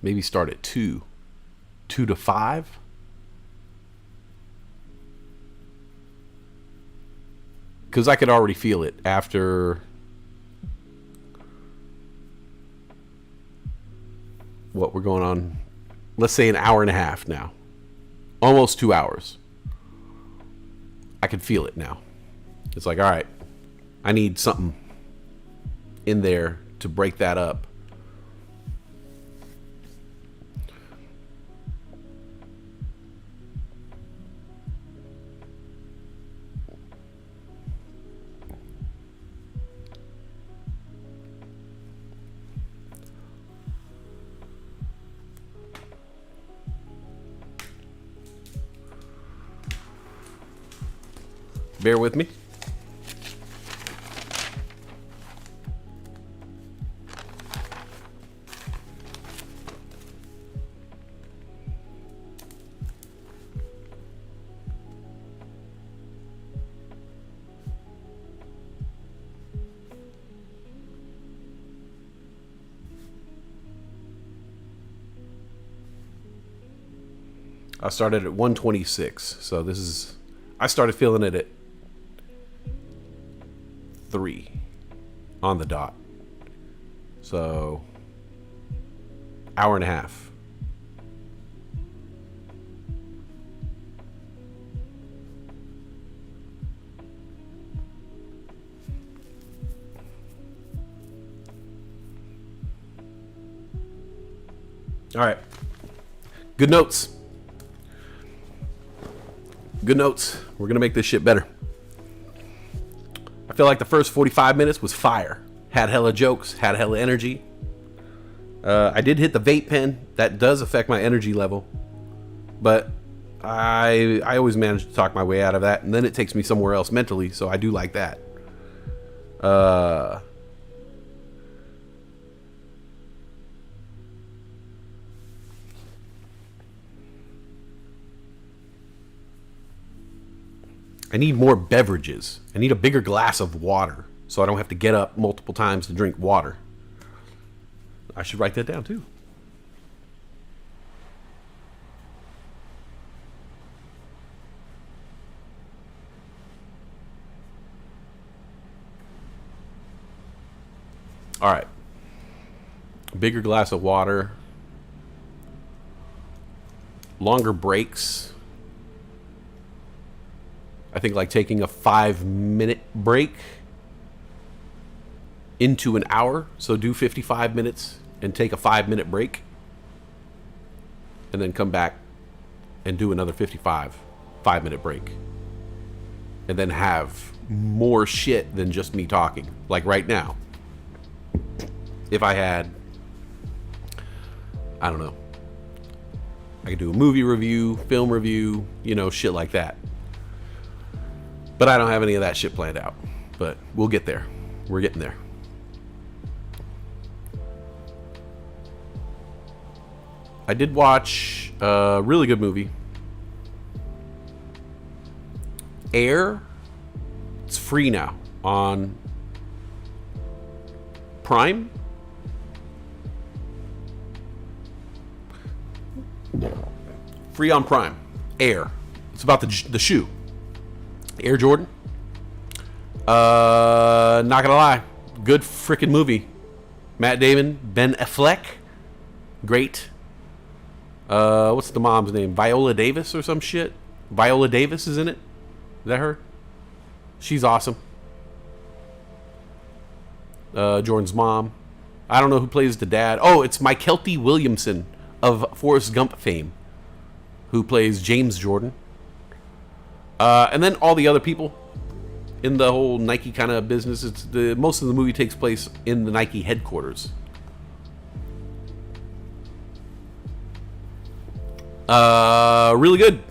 Speaker 1: Maybe start at 2. 2 to 5? Because I could already feel it after... What, we're going on... Let's say an hour and a half now. Almost 2 hours. I can feel it now. It's like, all right, I need something in there to break that up. Bear with me. I started at 126, so this is... I started feeling it at 3 on the dot. So, hour and a half. All right. Good notes. Good notes. We're going to make this shit better. I feel like the first 45 minutes was fire. Had hella jokes, had hella energy. I did hit the vape pen. That does affect my energy level. But I always manage to talk my way out of that. And then it takes me somewhere else mentally. So I do like that. I need more beverages. I need a bigger glass of water so I don't have to get up multiple times to drink water. I should write that down too. All right. Bigger glass of water. Longer breaks. I think like taking a 5-minute break into an hour. So do 55 minutes and take a 5-minute break. And then come back and do another 5-minute break. And then have more shit than just me talking. Like right now. If I had, I don't know, I could do a movie review, film review, you know, shit like that. But I don't have any of that shit planned out. But we'll get there. We're getting there. I did watch a really good movie. Air. It's free now on Prime. Free on Prime. Air. It's about the shoe. Air Jordan. Not gonna lie. Good freaking movie. Matt Damon, Ben Affleck. Great. What's the mom's name? Viola Davis or some shit? Viola Davis is in it. Is that her? She's awesome. Jordan's mom. I don't know who plays the dad. Oh, it's Mykelti Williamson of Forrest Gump fame, who plays James Jordan. And then all the other people in the whole Nike kind of business. It's most of the movie takes place in the Nike headquarters. Really good.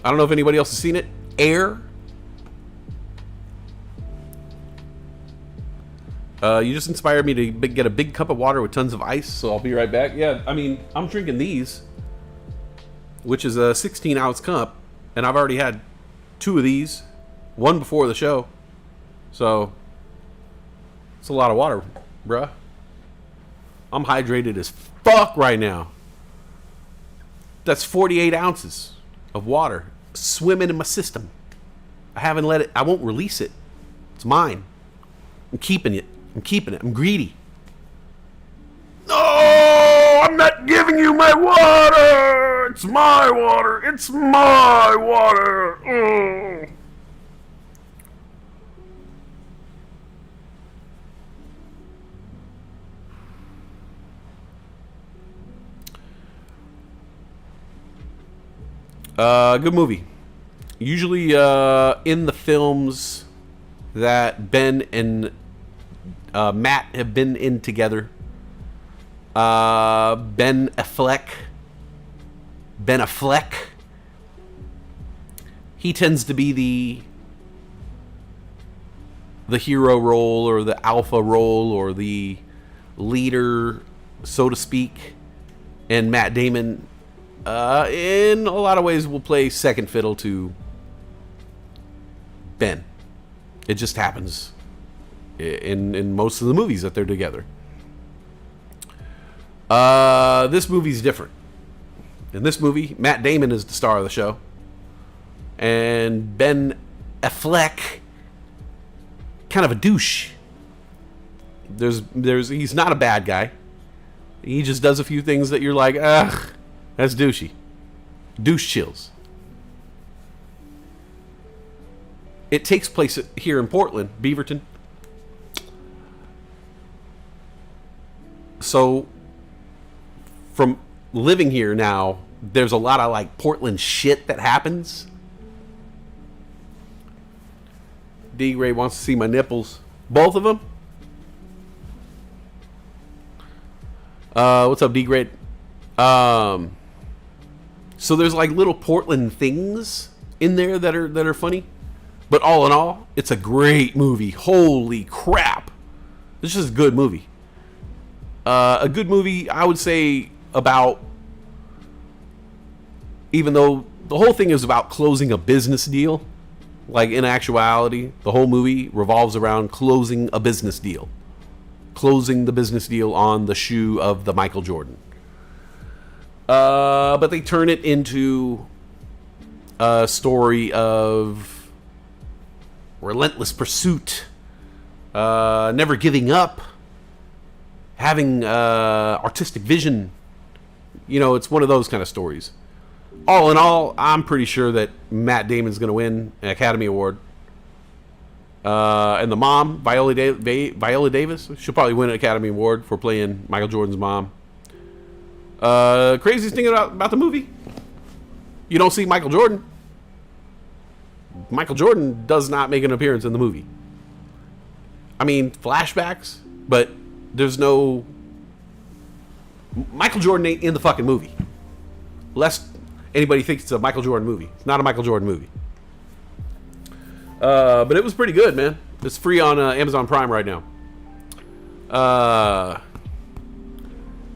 Speaker 1: I don't know if anybody else has seen it. Air. You just inspired me to get a big cup of water with tons of ice, so I'll be right back. Yeah, I mean, I'm drinking these, which is a 16-ounce cup, and I've already had 2 of these, one before the show. So, it's a lot of water, bruh. I'm hydrated as fuck right now. That's 48 ounces of water swimming in my system. I haven't let it, I won't release it. It's mine. I'm keeping it. I'm greedy. No, I'm not giving you my water. It's my water. It's my water. Oh. Good movie. Usually in the films that Ben and Matt have been in together, Ben Affleck, he tends to be the hero role or the alpha role or the leader, so to speak. And Matt Damon, in a lot of ways, will play second fiddle to Ben. It just happens in most of the movies that they're together. This movie's different. In this movie, Matt Damon is the star of the show, and Ben Affleck, kind of a douche. He's not a bad guy. He just does a few things that you're like, ugh, that's douchey. Douche chills. It takes place here in Portland, Beaverton. So, from living here now, there's a lot of like Portland shit that happens. D. Ray wants to see my nipples. Both of them? What's up, D. Ray? So there's like little Portland things in there that are funny. But all in all, it's a great movie. Holy crap. This is a good movie. A good movie, I would say, about, even though the whole thing is about closing a business deal, like in actuality, the whole movie revolves around closing a business deal. Closing the business deal on the shoe of the Michael Jordan. But they turn it into a story of relentless pursuit, never giving up, having artistic vision. You know, it's one of those kind of stories. All in all, I'm pretty sure that Matt Damon's going to win an Academy Award. And the mom, Viola Davis, she'll probably win an Academy Award for playing Michael Jordan's mom. Craziest thing about the movie, you don't see Michael Jordan. Michael Jordan does not make an appearance in the movie. I mean, flashbacks, but there's no... Michael Jordan ain't in the fucking movie. Lest anybody thinks it's a Michael Jordan movie. It's not a Michael Jordan movie. But it was pretty good, man. It's free on Amazon Prime right now.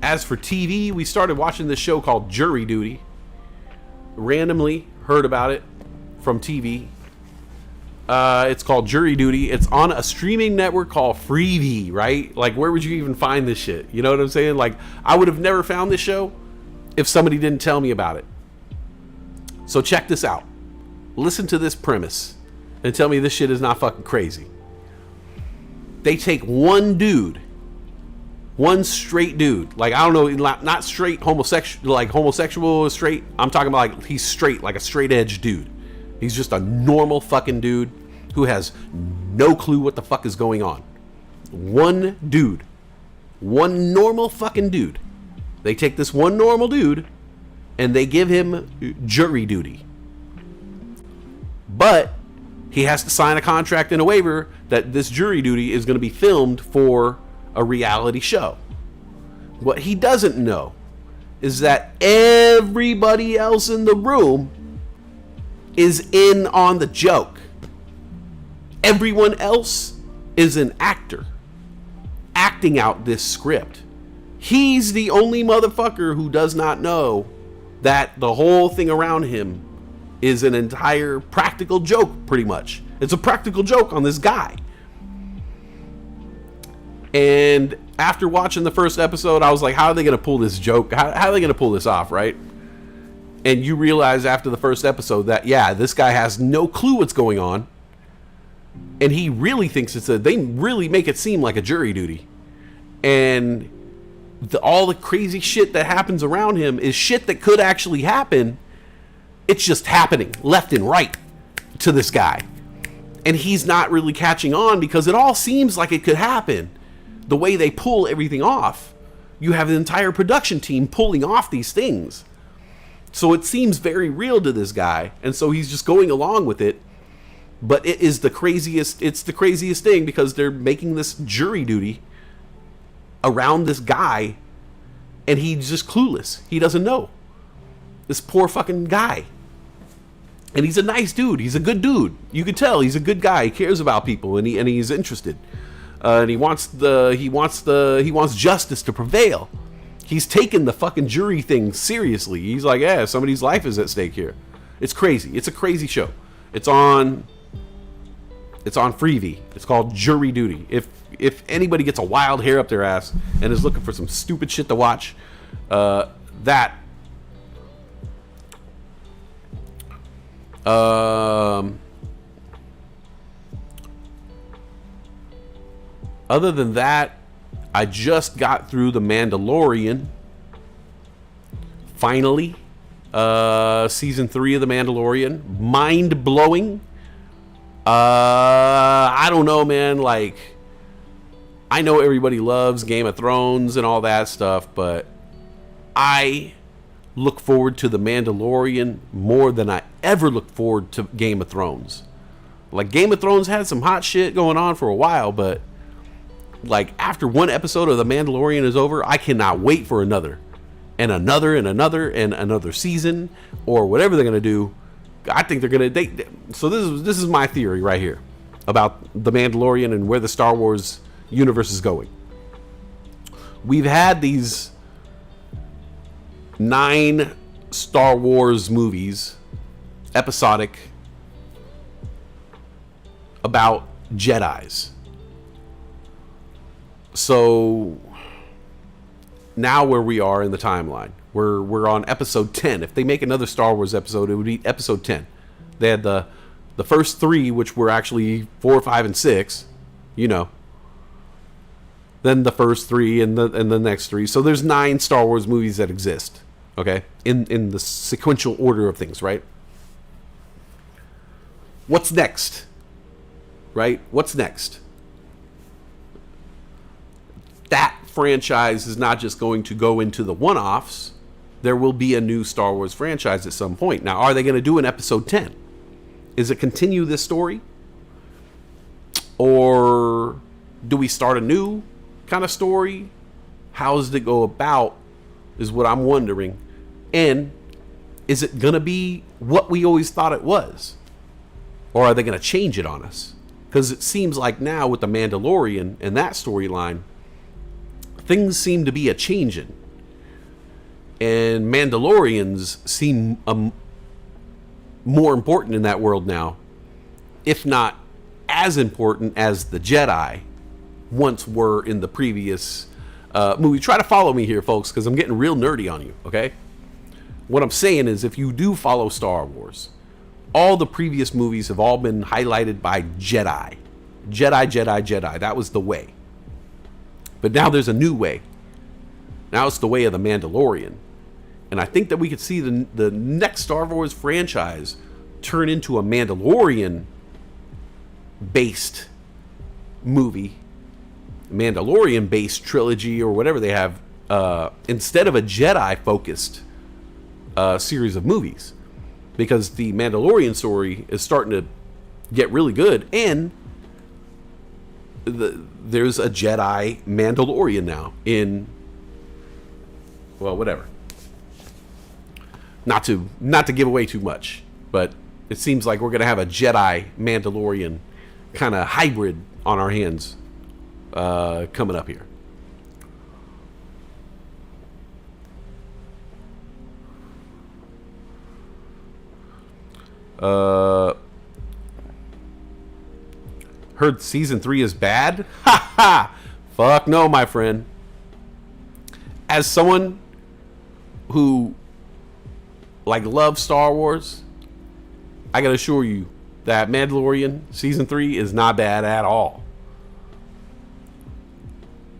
Speaker 1: As for TV, we started watching this show called Jury Duty. Randomly heard about it from TV. It's called Jury Duty. It's on a streaming network called Freevee, right? Like, where would you even find this shit? You know what I'm saying? Like, I would have never found this show if somebody didn't tell me about it. So check this out. Listen to this premise and tell me this shit is not fucking crazy. They take one dude, one straight dude. Like, I don't know, not straight homosexual, like homosexual is straight. I'm talking about like he's straight, like a straight edge dude. He's just a normal fucking dude who has no clue what the fuck is going on. One dude. One normal fucking dude. They take this one normal dude and they give him jury duty. But he has to sign a contract and a waiver that this jury duty is going to be filmed for a reality show. What he doesn't know is that everybody else in the room is in on the joke. Everyone else is an actor acting out this script. He's the only motherfucker who does not know that the whole thing around him is an entire practical joke, pretty much. It's a practical joke on this guy. And after watching the first episode, I was like, how are they going to pull this joke? How are they going to pull this off, right? And you realize after the first episode that, yeah, this guy has no clue what's going on. And he really thinks they really make it seem like a jury duty. And all the crazy shit that happens around him is shit that could actually happen. It's just happening left and right to this guy. And he's not really catching on because it all seems like it could happen. The way they pull everything off. You have an entire production team pulling off these things. So it seems very real to this guy. And so he's just going along with it. But it's the craziest thing because they're making this jury duty around this guy. And he's just clueless. He doesn't know. This poor fucking guy. And he's a nice dude. He's a good dude. You could tell he's a good guy. He cares about people and he's interested. And he wants justice to prevail. He's taken the fucking jury thing seriously. He's like, yeah, somebody's life is at stake here. It's crazy. It's a crazy show. It's on Freevee. It's called Jury Duty. If anybody gets a wild hair up their ass and is looking for some stupid shit to watch, that. Other than that, I just got through The Mandalorian. Finally. Season 3 of The Mandalorian. Mind-blowing. I don't know, man. Like, I know everybody loves Game of Thrones and all that stuff, but I look forward to The Mandalorian more than I ever looked forward to Game of Thrones. Like, Game of Thrones had some hot shit going on for a while, but like, after one episode of The Mandalorian is over, I cannot wait for another. And another, and another, and another season, or whatever they're going to do. I think they're going to... So this is my theory right here about The Mandalorian and where the Star Wars universe is going. We've had these 9 Star Wars movies, episodic, about Jedis. So now where we are in the timeline, we're on episode 10. If they make another Star Wars episode, it would be episode 10. They had the first 3, which were actually 4, 5, and 6, you know. Then the first 3 and the next 3. So there's 9 Star Wars movies that exist. Okay, in the sequential order of things, right? What's next? Right? What's next? That franchise is not just going to go into the one-offs. There will be a new Star Wars franchise at some point. Now, are they going to do an episode 10? Is it continue this story? Or do we start a new kind of story? How does it go about is what I'm wondering. And is it going to be what we always thought it was? Or are they going to change it on us? Because it seems like now with the Mandalorian and that storyline, things seem to be a-changing. And Mandalorians seem more important in that world now, if not as important as the Jedi once were in the previous movie. Try to follow me here, folks, because I'm getting real nerdy on you, okay? What I'm saying is, if you do follow Star Wars, all the previous movies have all been highlighted by Jedi. Jedi. That was the way. But now there's a new way. Now it's the way of the Mandalorian. And I think that we could see the next Star Wars franchise turn into a Mandalorian-based movie, Mandalorian-based trilogy, or whatever they have, instead of a Jedi-focused series of movies. Because the Mandalorian story is starting to get really good, and there's a Jedi Mandalorian now in, well, whatever. Not to give away too much, but it seems like we're going to have a Jedi Mandalorian kind of hybrid on our hands coming up here. Heard season 3 is bad? Ha ha! Fuck no, my friend. As someone who loves Star Wars, I can assure you that Mandalorian season 3 is not bad at all.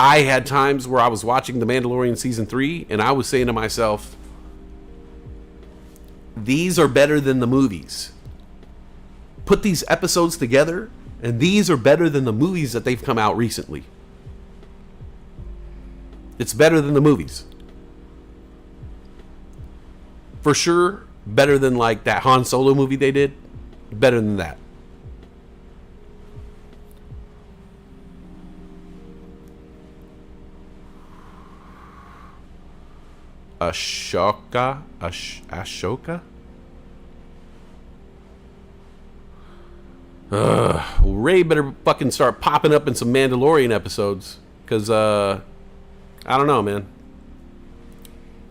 Speaker 1: I had times where I was watching the Mandalorian season 3 and I was saying to myself, these are better than the movies. Put these episodes together, and these are better than the movies that they've come out recently. It's better than the movies. For sure, better than that Han Solo movie they did. Better than that. Ashoka? Ray better fucking start popping up in some Mandalorian episodes. Because, I don't know, man.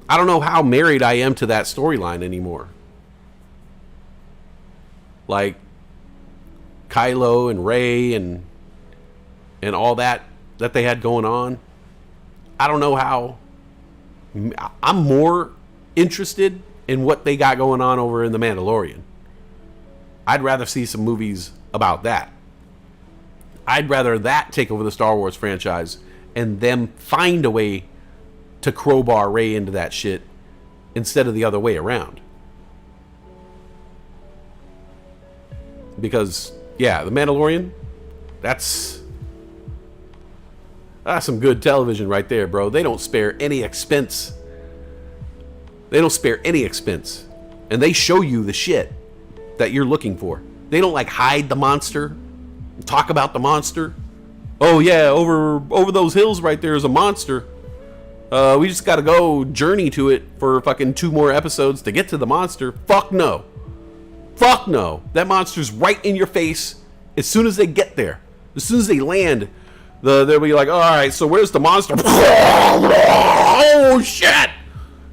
Speaker 1: I don't know how married I am to that storyline anymore. Like, Kylo and Rey and all that they had going on. I don't know how. I'm more interested in what they got going on over in The Mandalorian. I'd rather see some movies about that. I'd rather that take over the Star Wars franchise and them find a way to crowbar Rey into that shit instead of the other way around. Because, yeah, The Mandalorian, that's some good television right there, bro. They don't spare any expense. And they show you the shit that you're looking for. They don't hide the monster, talk about the monster. Oh yeah, over those hills right there is a monster. We just gotta go journey to it for fucking 2 more episodes to get to the monster. Fuck no. That monster's right in your face as soon as they get there. As soon as they land, they'll be like, all right, so where's the monster? Oh shit!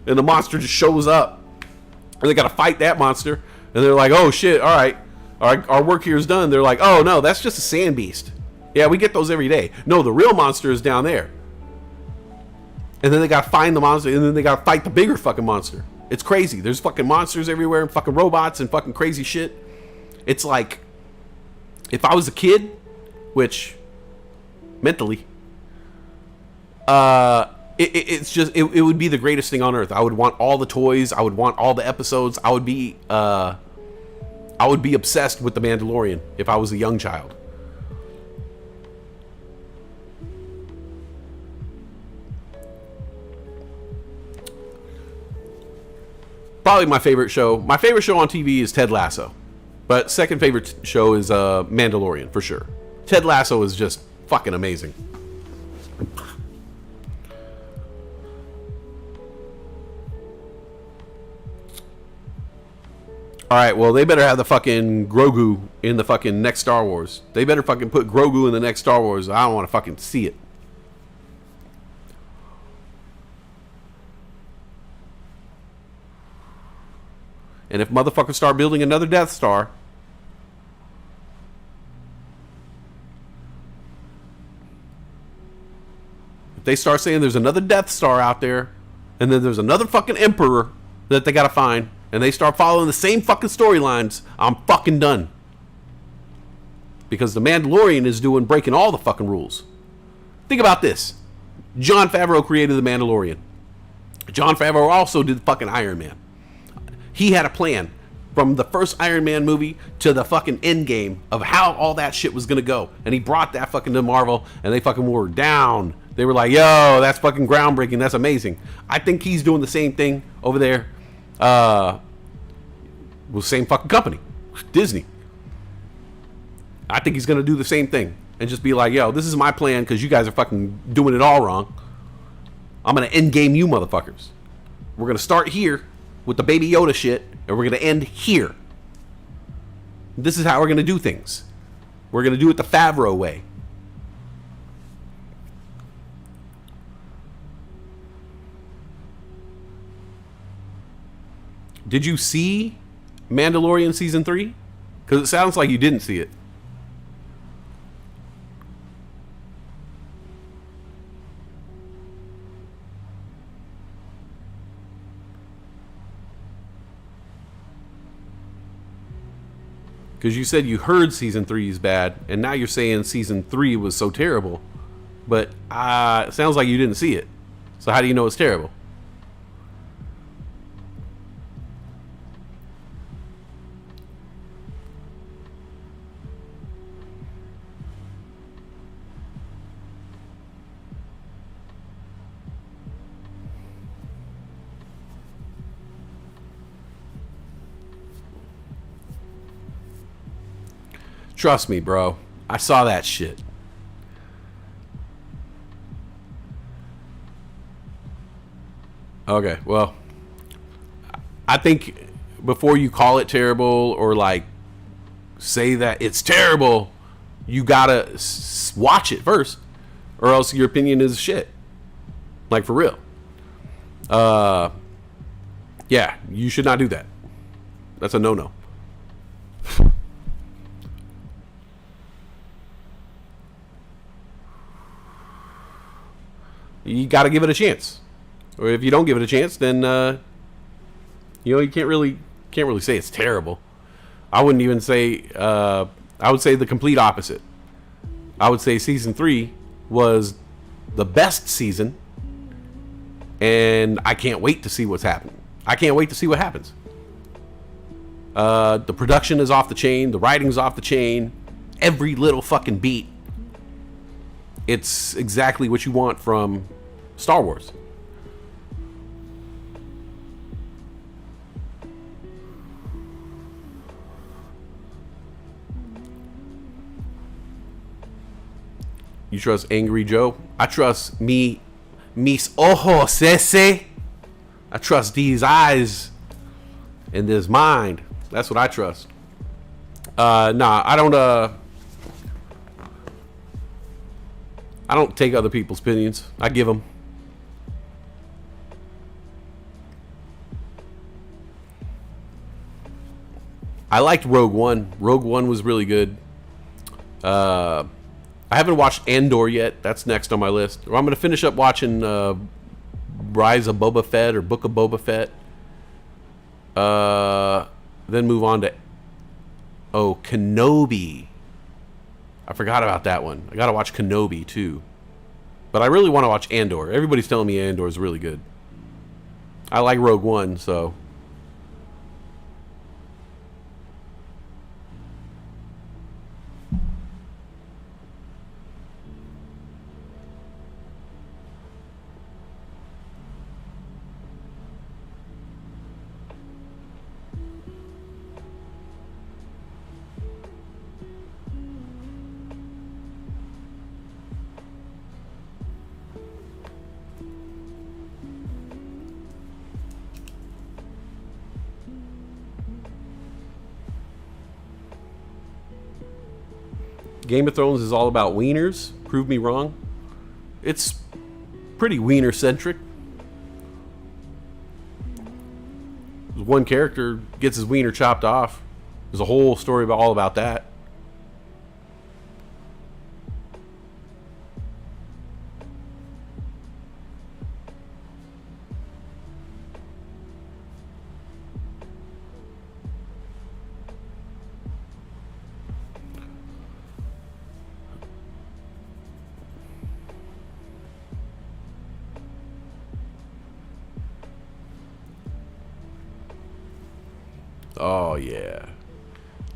Speaker 1: And the monster just shows up, and they gotta fight that monster. And they're like, oh shit, all right, our work here is done. They're like, oh no, that's just a sand beast. Yeah, we get those every day. No, the real monster is down there. And then they gotta find the monster, and then they gotta fight the bigger fucking monster. It's crazy. There's fucking monsters everywhere, and fucking robots, and fucking crazy shit. It's like, if I was a kid, which, mentally, It's just it would be the greatest thing on earth. I would want all the toys. I would want all the episodes. I would be obsessed with the Mandalorian if I was a young child. Probably my favorite show. My favorite show on TV is Ted Lasso, but second favorite show is Mandalorian for sure. Ted Lasso is just fucking amazing. Alright, well, they better have the fucking Grogu in the fucking next Star Wars. They better fucking put Grogu in the next Star Wars. I don't want to fucking see it. And if motherfuckers start building another Death Star, if they start saying there's another Death Star out there, and then there's another fucking Emperor that they gotta find, and they start following the same fucking storylines, I'm fucking done. Because the Mandalorian is breaking all the fucking rules. Think about this. Jon Favreau created the Mandalorian. Jon Favreau also did fucking Iron Man. He had a plan from the first Iron Man movie to the fucking end game of how all that shit was gonna go. And he brought that fucking to Marvel, and they fucking were down. They were like, yo, that's fucking groundbreaking. That's amazing. I think he's doing the same thing over there. With the same fucking company, Disney. I think he's gonna do the same thing and just be like, yo, this is my plan because you guys are fucking doing it all wrong. I'm gonna end game you motherfuckers. We're gonna start here with the Baby Yoda shit, and we're gonna end here. This is how we're gonna do things. We're gonna do it the Favreau way. Did you see Mandalorian Season 3? Because it sounds like you didn't see it. Because you said you heard Season 3 is bad, and now you're saying Season 3 was so terrible. But it sounds like you didn't see it. So how do you know it's terrible? Trust me, bro. I saw that shit. Okay, well, I think before you call it terrible or like say that it's terrible, you gotta watch it first, or else your opinion is shit. Like for real. Yeah, you should not do that. That's a no-no. You got to give it a chance, or if you don't give it a chance, then you can't really say it's terrible. I wouldn't even say. I would say the complete opposite. I would say Season 3 was the best season, and I can't wait to see what's happening. I can't wait to see what happens. The production is off the chain. The writing's off the chain. Every little fucking beat. It's exactly what you want from Star Wars. You trust Angry Joe? I trust mis ojos ese. I trust these eyes and this mind. That's what I trust. Nah, I don't take other people's opinions. I give them. I liked Rogue One. Rogue One was really good. I haven't watched Andor yet. That's next on my list. I'm going to finish up watching Rise of Boba Fett or Book of Boba Fett. Then move on to Kenobi. I forgot about that one. I gotta watch Kenobi too. But I really want to watch Andor. Everybody's telling me Andor is really good. I like Rogue One, so. Game of Thrones is all about wieners. Prove me wrong. It's pretty wiener-centric. One character gets his wiener chopped off. There's a whole story all about that. Oh, yeah.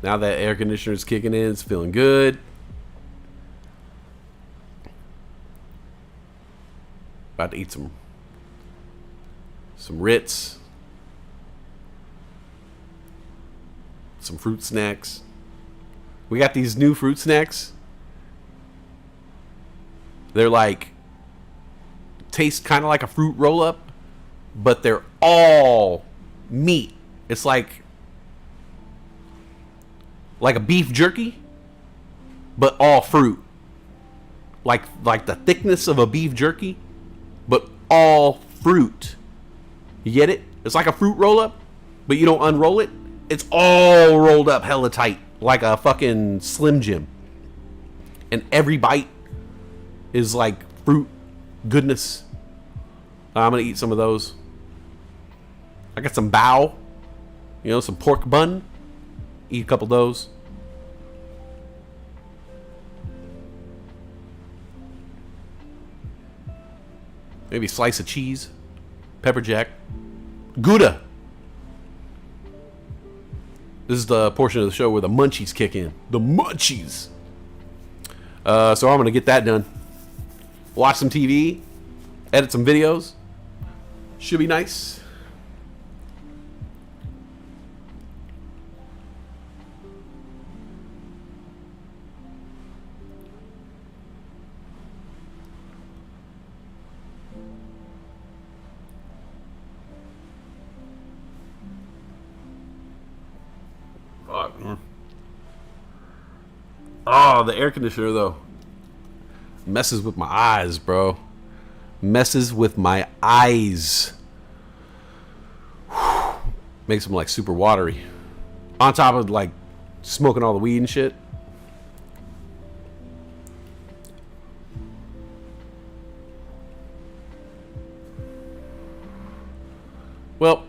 Speaker 1: Now that air conditioner is kicking in, it's feeling good. About to eat some Ritz. Some fruit snacks. We got these new fruit snacks. They're like, taste kind of like a fruit roll-up, but they're all meat. It's like a beef jerky, but all fruit. Like the thickness of a beef jerky, but all fruit. You get it? It's like a fruit roll-up, but you don't unroll it. It's all rolled up hella tight, like a fucking Slim Jim. And every bite is like fruit goodness. I'm gonna eat some of those. I got some bao, some pork bun. Eat a couple of those. Maybe a slice of cheese. Pepper jack. Gouda. This is the portion of the show where the munchies kick in. The munchies. So I'm going to get that done. Watch some TV. Edit some videos. Should be nice. Oh, the air conditioner, though. Messes with my eyes, bro. Messes with my eyes. Whew. Makes them, like, super watery. On top of, like, smoking all the weed and shit. Well,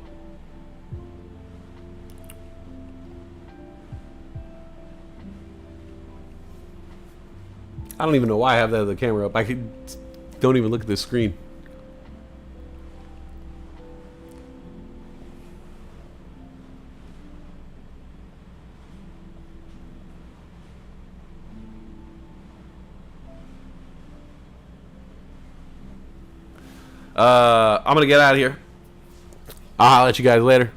Speaker 1: I don't even know why I have that other camera up. Don't even look at this screen. I'm gonna get out of here. I'll holler at you guys later.